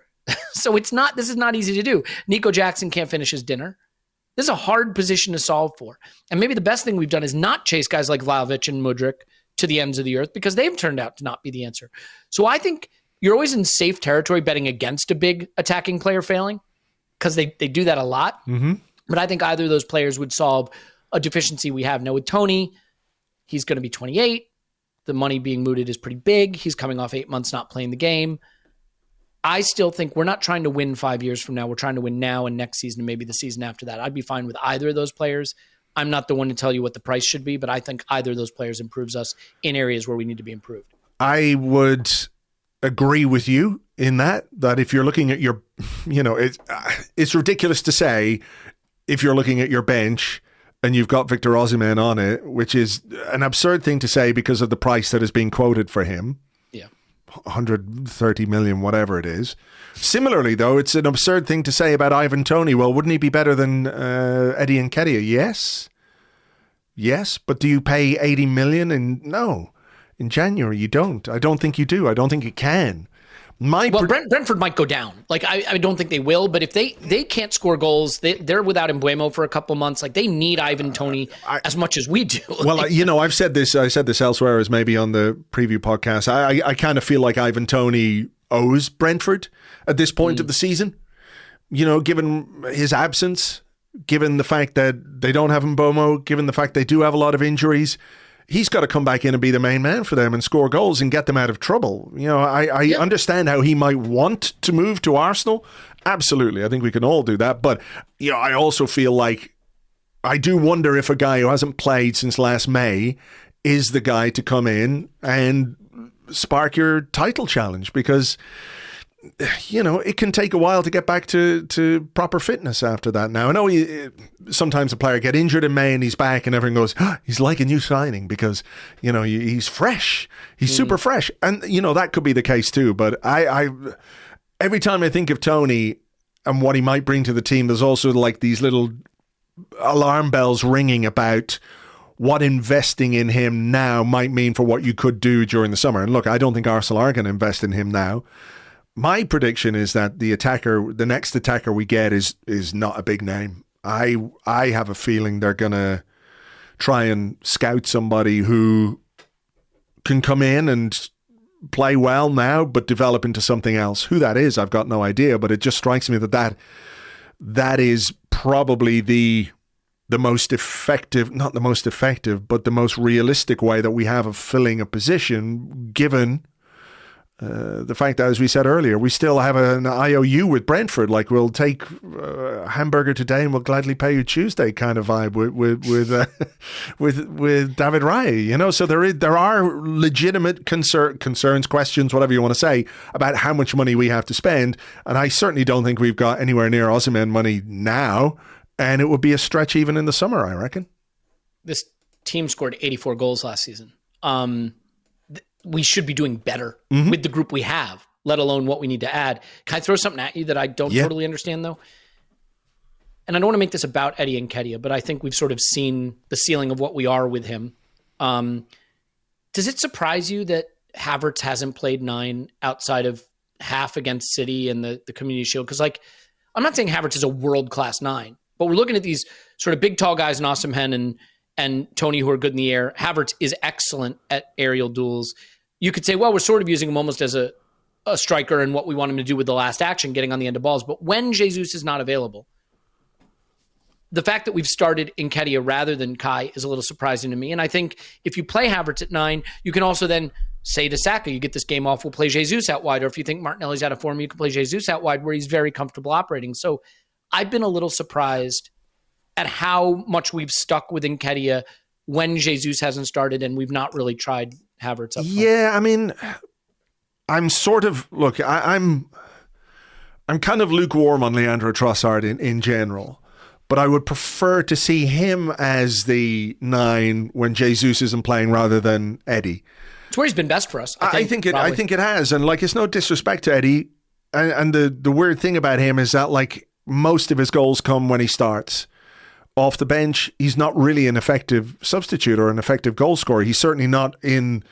So this is not easy to do. Nico Jackson can't finish his dinner. This is a hard position to solve for. And maybe the best thing we've done is not chase guys like Vlahovic and Mudryk to the ends of the earth, because they've turned out to not be the answer. So I think you're always in safe territory betting against a big attacking player failing, because they do that a lot. Mm-hmm. But I think either of those players would solve a deficiency we have. Now with Toney, he's going to be 28. The money being mooted is pretty big. He's coming off 8 months not playing the game. I still think we're not trying to win 5 years from now. We're trying to win now and next season and maybe the season after that. I'd be fine with either of those players. I'm not the one to tell you what the price should be, but I think either of those players improves us in areas where we need to be improved. I would agree with you in that if you're looking at your, it's ridiculous to say if you're looking at your bench and you've got Victor Osimhen on it, which is an absurd thing to say because of the price that is being quoted for him. Yeah. 130 million, whatever it is. Similarly, though, it's an absurd thing to say about Ivan Toney. Well, wouldn't he be better than Eddie Nketiah? Yes, but do you pay 80 million? No. In January, you don't. I don't think you do. I don't think you can. Brentford might go down. Like, I don't think they will, but if they can't score goals, they're without Mbeumo for a couple months. Like, they need Ivan Toney as much as we do. Well, I've said this. I said this elsewhere, as maybe on the preview podcast. I kind of feel like Ivan Toney owes Brentford at this point of the season. Given his absence, given the fact that they don't have Mbeumo, given the fact they do have a lot of injuries. He's got to come back in and be the main man for them and score goals and get them out of trouble. I understand how he might want to move to Arsenal. Absolutely. I think we can all do that. But, I also feel like I do wonder if a guy who hasn't played since last May is the guy to come in and spark your title challenge, because it can take a while to get back to proper fitness after that. Now, I know sometimes a player get injured in May and he's back and everyone goes, he's like a new signing because, he's fresh. He's super fresh. And, that could be the case too. But I every time I think of Toney and what he might bring to the team, there's also like these little alarm bells ringing about what investing in him now might mean for what you could do during the summer. And look, I don't think Arsenal are going to invest in him now. My prediction is that the next attacker we get is not a big name. I have a feeling they're going to try and scout somebody who can come in and play well now, but develop into something else. Who that is, I've got no idea, but it just strikes me that is probably the most effective, not the most effective, but the most realistic way that we have of filling a position, given the fact that, as we said earlier, we still have an IOU with Brentford, like we'll take a hamburger today and we'll gladly pay you Tuesday kind of vibe with David Raya, so there are legitimate concerns, questions, whatever you want to say, about how much money we have to spend, and I certainly don't think we've got anywhere near Osimhen money now, and it would be a stretch even in the summer, I reckon. This team scored 84 goals last season. We should be doing better with the group we have, let alone what we need to add. Can I throw something at you that I don't totally understand, though? And I don't want to make this about Eddie Nketiah, but I think we've sort of seen the ceiling of what we are with him. Does it surprise you that Havertz hasn't played 9 outside of half against City and the Community Shield? Because, I'm not saying Havertz is a world-class 9, but we're looking at these sort of big, tall guys in Osimhen and Tony who are good in the air. Havertz is excellent at aerial duels. You could say, well, we're sort of using him almost as a striker and what we want him to do with the last action, getting on the end of balls. But when Jesus is not available, the fact that we've started Nketiah rather than Kai is a little surprising to me. And I think if you play Havertz at 9, you can also then say to Saka, you get this game off, we'll play Jesus out wide. Or if you think Martinelli's out of form, you can play Jesus out wide where he's very comfortable operating. So I've been a little surprised at how much we've stuck with Nketiah when Jesus hasn't started and we've not really tried Havertz up front. Yeah, I mean, I'm sort of, look, I'm kind of lukewarm on Leandro Trossard in general, but I would prefer to see him as the 9 when Jesus isn't playing rather than Eddie. It's where he's been best for us. I think it has, and it's no disrespect to Eddie, and the weird thing about him is that most of his goals come when he starts. Off the bench, he's not really an effective substitute or an effective goal scorer. He's certainly not in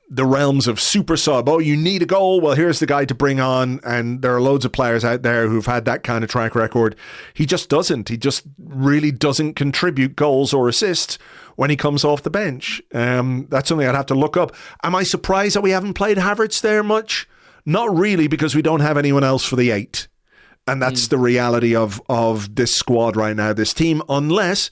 the realms of super sub. Oh, you need a goal? Well, here's the guy to bring on. And there are loads of players out there who've had that kind of track record. He just doesn't. He just really doesn't contribute goals or assists when he comes off the bench. That's something I'd have to look up. Am I surprised that we haven't played Havertz there much? Not really, because we don't have anyone else for the 8. And that's the reality of this squad right now, this team, unless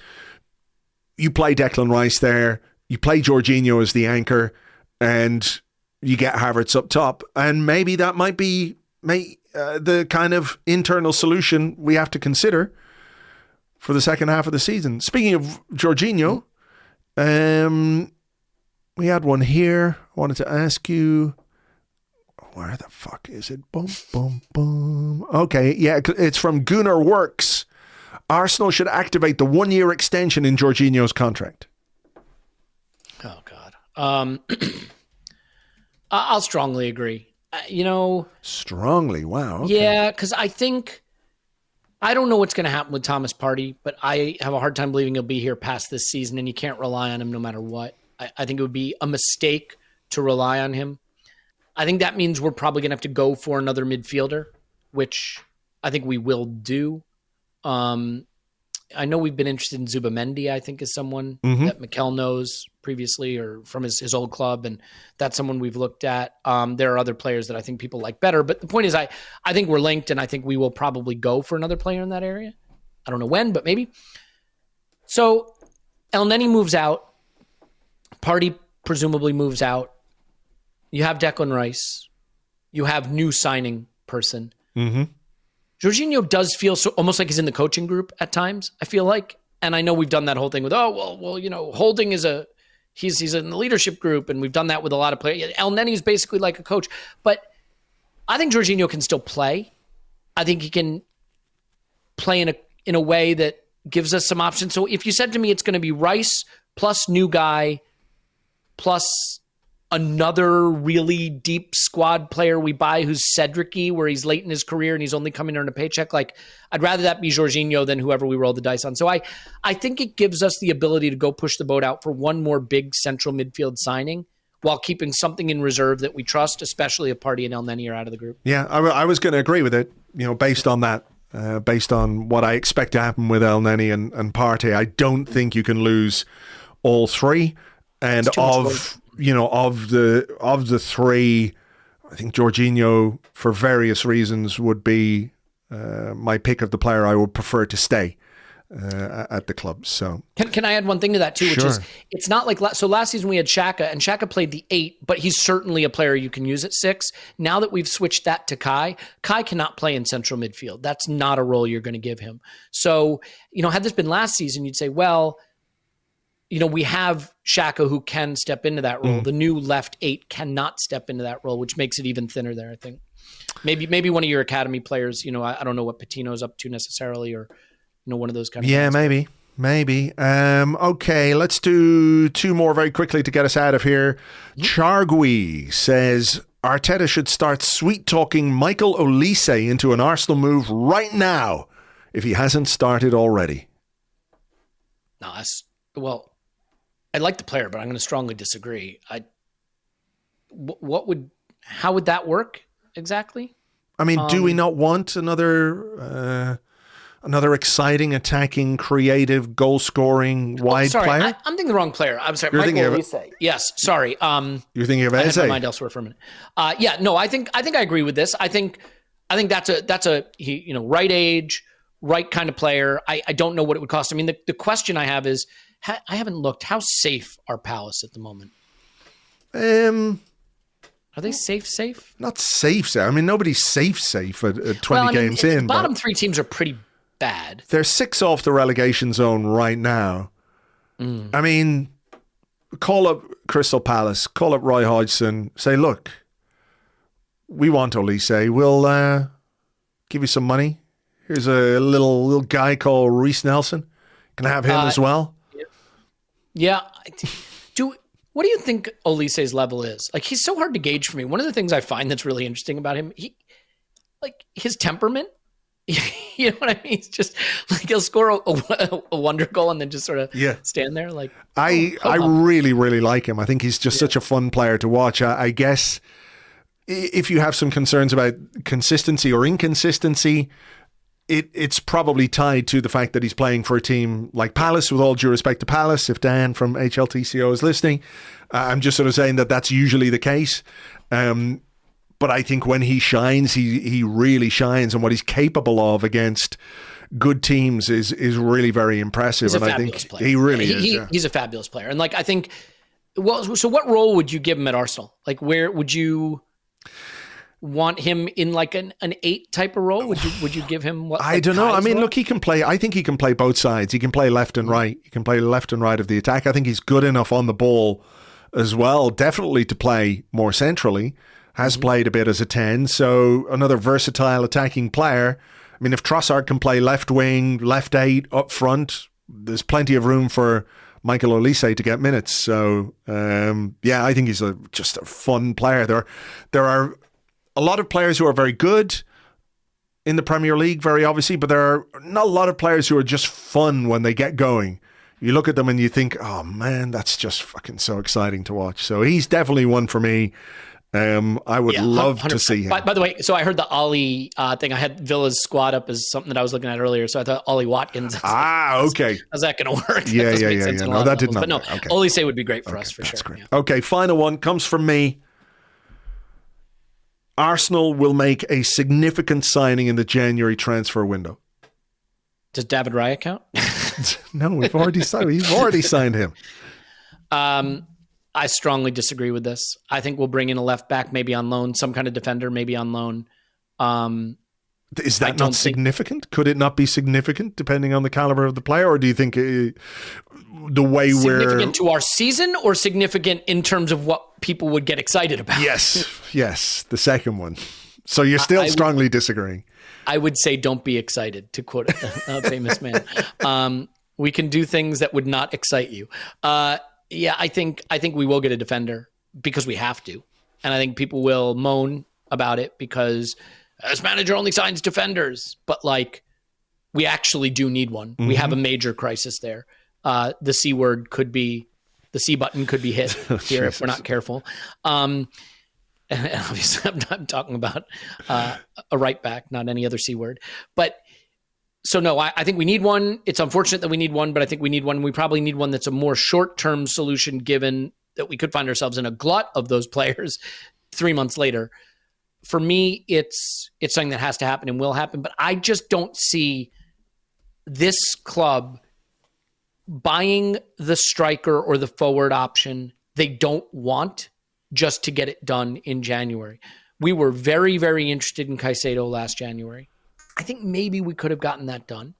you play Declan Rice there, you play Jorginho as the anchor, and you get Havertz up top. And maybe that might be the kind of internal solution we have to consider for the second half of the season. Speaking of Jorginho, we had one here. I wanted to ask you, where the fuck is it? Boom, boom, boom. Okay, yeah, it's from Gunnar Works. Arsenal should activate the 1-year extension in Jorginho's contract. Oh, God. I'll strongly agree. Strongly? Wow. Okay. Yeah, because I don't know what's going to happen with Thomas Partey, but I have a hard time believing he'll be here past this season, and you can't rely on him no matter what. I think it would be a mistake to rely on him. I think that means we're probably going to have to go for another midfielder, which I think we will do. I know we've been interested in Zubamendi, I think, is someone that Mikel knows previously or from his old club, and that's someone we've looked at. There are other players that I think people like better, but the point is I think we're linked, and I think we will probably go for another player in that area. I don't know when, but maybe. So El Neni moves out. Partey presumably moves out. You have Declan Rice. You have new signing person. Jorginho does feel almost like he's in the coaching group at times, I feel like. And I know we've done that whole thing with, Holding is he's in the leadership group, and we've done that with a lot of players. El Neni is basically like a coach. But I think Jorginho can still play. I think he can play in a way that gives us some options. So if you said to me it's going to be Rice plus new guy plus another really deep squad player we buy who's Cedric-y, where he's late in his career and he's only coming to earn a paycheck, I'd rather that be Jorginho than whoever we roll the dice on. So I think it gives us the ability to go push the boat out for one more big central midfield signing while keeping something in reserve that we trust, especially if Partey and El Neni are out of the group. Yeah, I was going to agree with it, based on that. Based on what I expect to happen with El Neni and Partey, I don't think you can lose all three. And of the three, I think Jorginho, for various reasons, would be my pick of the player I would prefer to stay. at the club. So can I add one thing to that too, which Sure. is it's not like so last season we had Xhaka, and Xhaka played the 8, but he's certainly a player you can use at 6. Now that we've switched that to Kai cannot play in central midfield. That's not a role you're going to give him. So, had this been last season, you'd say, well, we have Xhaka who can step into that role. The new left 8 cannot step into that role, which makes it even thinner there, I think. Maybe one of your academy players, I don't know what Patino's up to necessarily, or one of those kind of guys. Maybe. Okay, let's do 2 more very quickly to get us out of here. Chargui says Arteta should start sweet-talking Michael Olise into an Arsenal move right now if he hasn't started already. No, well, I like the player, but I'm going to strongly disagree. How would that work exactly? I mean, do we not want another exciting, attacking, creative, goal-scoring, wide player? I'm thinking the wrong player. I'm sorry. You're Michael Olise. Yes, sorry. You're thinking of Eze? I had my mind elsewhere for a minute. I think I agree with this. I think that's a right age, right kind of player. I don't know what it would cost. I mean, the question I have is, I haven't looked. How safe are Palace at the moment? Are they safe? Not safe. I mean, nobody's safe at 20 games in. The bottom 3 teams are pretty bad. They're 6 off the relegation zone right now. I mean, call up Crystal Palace, call up Roy Hodgson, say, look, we want Olise. We'll give you some money. Here's a little guy called Reece Nelson. Can I have him as well? Yeah. What do you think Olise's level is? Like, he's so hard to gauge for me. One of the things I find that's really interesting about him, his temperament. You know what I mean? He's just like, he'll score a wonder goal and then just sort of stand there. Like, I really, really like him. I think he's just such a fun player to watch. I guess if you have some concerns about consistency or inconsistency, it's probably tied to the fact that he's playing for a team like Palace, with all due respect to Palace. If Dan from HLTCO is listening, I'm just sort of saying that that's usually the case. But I think when he shines, he really shines, and what he's capable of against good teams is really very impressive. He's a fabulous player. He really is. He's a fabulous player. And I think, so what role would you give him at Arsenal? Like, where would you want him in, like an 8 type of role? Would you give him what? I don't know. I mean, look, he can play. I think he can play both sides. He can play left and right. He can play left and right of the attack. I think he's good enough on the ball as well, definitely to play more centrally. Has played a bit as a 10, so another versatile attacking player. I mean, if Trossard can play left wing, left 8, up front, there's plenty of room for Michael Olise to get minutes. So, I think he's just a fun player. There are a lot of players who are very good in the Premier League, very obviously, but there are not a lot of players who are just fun when they get going. You look at them and you think, oh man, that's just fucking so exciting to watch. So he's definitely one for me. I would love 100%. To see him. By the way, so I heard the Ollie thing. I had Villa's squad up as something that I was looking at earlier. So I thought Ollie Watkins. Okay. How's that going to work? Yeah. No, that did not. But no, okay. Olise would be great for us, for that's sure. Great. Yeah. Okay, final one comes from me. Arsenal will make a significant signing in the January transfer window. Does David Raya count? No, we've already signed him. I strongly disagree with this. I think we'll bring in a left back, maybe on loan, some kind of defender, maybe on loan. Is that not significant? Could it not be significant depending on the caliber of the player? Or do you think the way significant to our season, or significant in terms of what people would get excited about? Yes, the second one. So you're still strongly disagreeing. I would say don't be excited, to quote a famous man. We can do things that would not excite you. I think we will get a defender because we have to. And I think people will moan about it because this manager only signs defenders. But we actually do need one. Mm-hmm. We have a major crisis there. The C button could be hit here if we're not careful. And obviously I'm talking about a right back, not any other C word. But so no, I think we need one. It's unfortunate that we need one, but I think we need one. We probably need one that's a more short-term solution, given that we could find ourselves in a glut of those players 3 months later. For me, it's something that has to happen and will happen, but I just don't see this club buying the striker or the forward option they don't want just to get it done in January. We were very, very interested in Caicedo last January. I think maybe we could have gotten that done,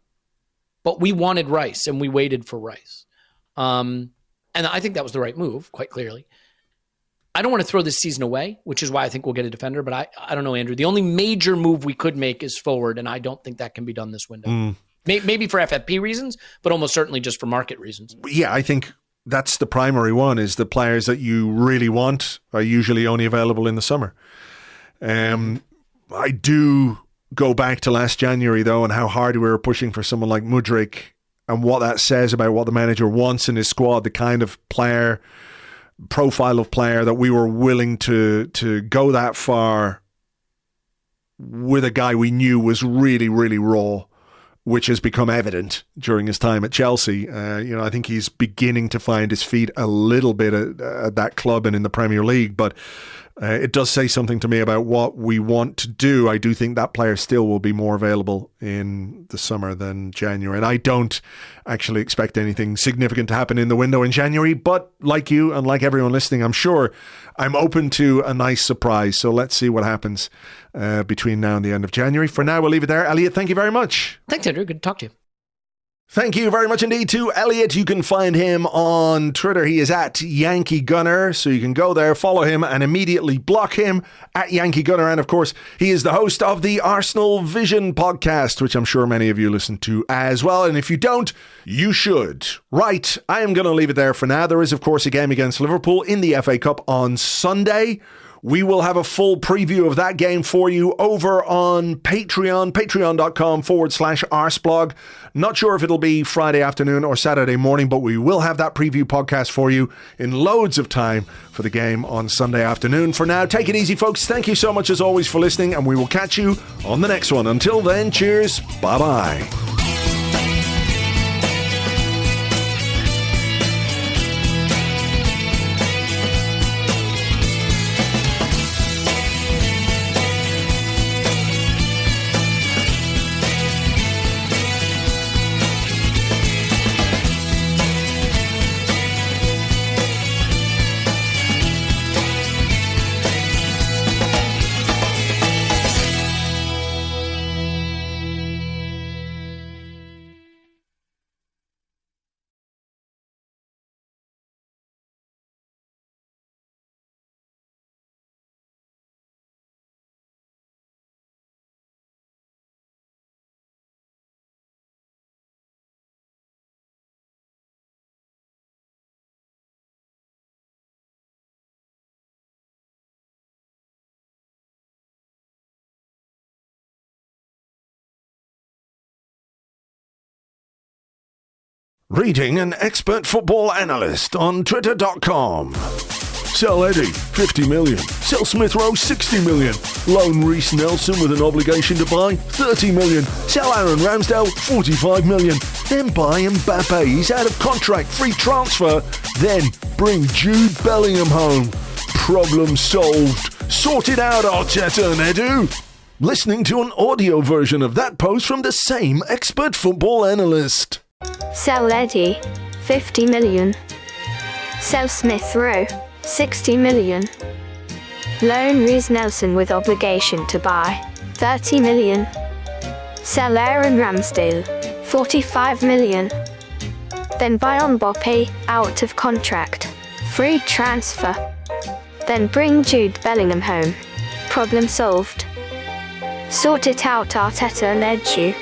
but we wanted Rice and we waited for Rice. And I think that was the right move, quite clearly. I don't want to throw this season away, which is why I think we'll get a defender, but I don't know, Andrew. The only major move we could make is forward, and I don't think that can be done this window. Maybe for FFP reasons, but almost certainly just for market reasons. Yeah, I think that's the primary one, is the players that you really want are usually only available in the summer. I do go back to last January, though, and how hard we were pushing for someone like Mudryk and what that says about what the manager wants in his squad, the kind of player, profile of player that we were willing to go that far with a guy we knew was really, really raw, which has become evident during his time at Chelsea. I think he's beginning to find his feet a little bit at that club and in the Premier League, but it does say something to me about what we want to do. I do think that player still will be more available in the summer than January. And I don't actually expect anything significant to happen in the window in January. But like you and like everyone listening, I'm sure I'm open to a nice surprise. So let's see what happens between now and the end of January. For now, we'll leave it there. Elliot, thank you very much. Thanks, Andrew. Good to talk to you. Thank you very much indeed to Elliot. You can find him on Twitter. He is at Yankee Gunner. So you can go there, follow him, and immediately block him at Yankee Gunner. And of course, he is the host of the Arsenal Vision podcast, which I'm sure many of you listen to as well. And if you don't, you should. Right, I am going to leave it there for now. There is, of course, a game against Liverpool in the FA Cup on Sunday. We will have a full preview of that game for you over on Patreon, patreon.com/Arseblog. Not sure if it'll be Friday afternoon or Saturday morning, but we will have that preview podcast for you in loads of time for the game on Sunday afternoon. For now, take it easy, folks. Thank you so much as always for listening, and we will catch you on the next one. Until then, cheers. Bye-bye. Reading an expert football analyst on twitter.com. Sell Eddie, 50 million. Sell Smith Rowe, 60 million. Loan Reece Nelson with an obligation to buy, 30 million. Sell Aaron Ramsdale, 45 million. Then buy Mbappe, he's out of contract, free transfer. Then bring Jude Bellingham home. Problem solved. Sort it out, Arteta and Edu. Listening to an audio version of that post from the same expert football analyst. Sell Eddie, 50 million. Sell Smith Rowe, 60 million. Loan Reece Nelson with obligation to buy, 30 million. Sell Aaron Ramsdale, 45 million. Then buy Mbappe, out of contract, free transfer. Then bring Jude Bellingham home. Problem solved. Sort it out, Arteta and Edu.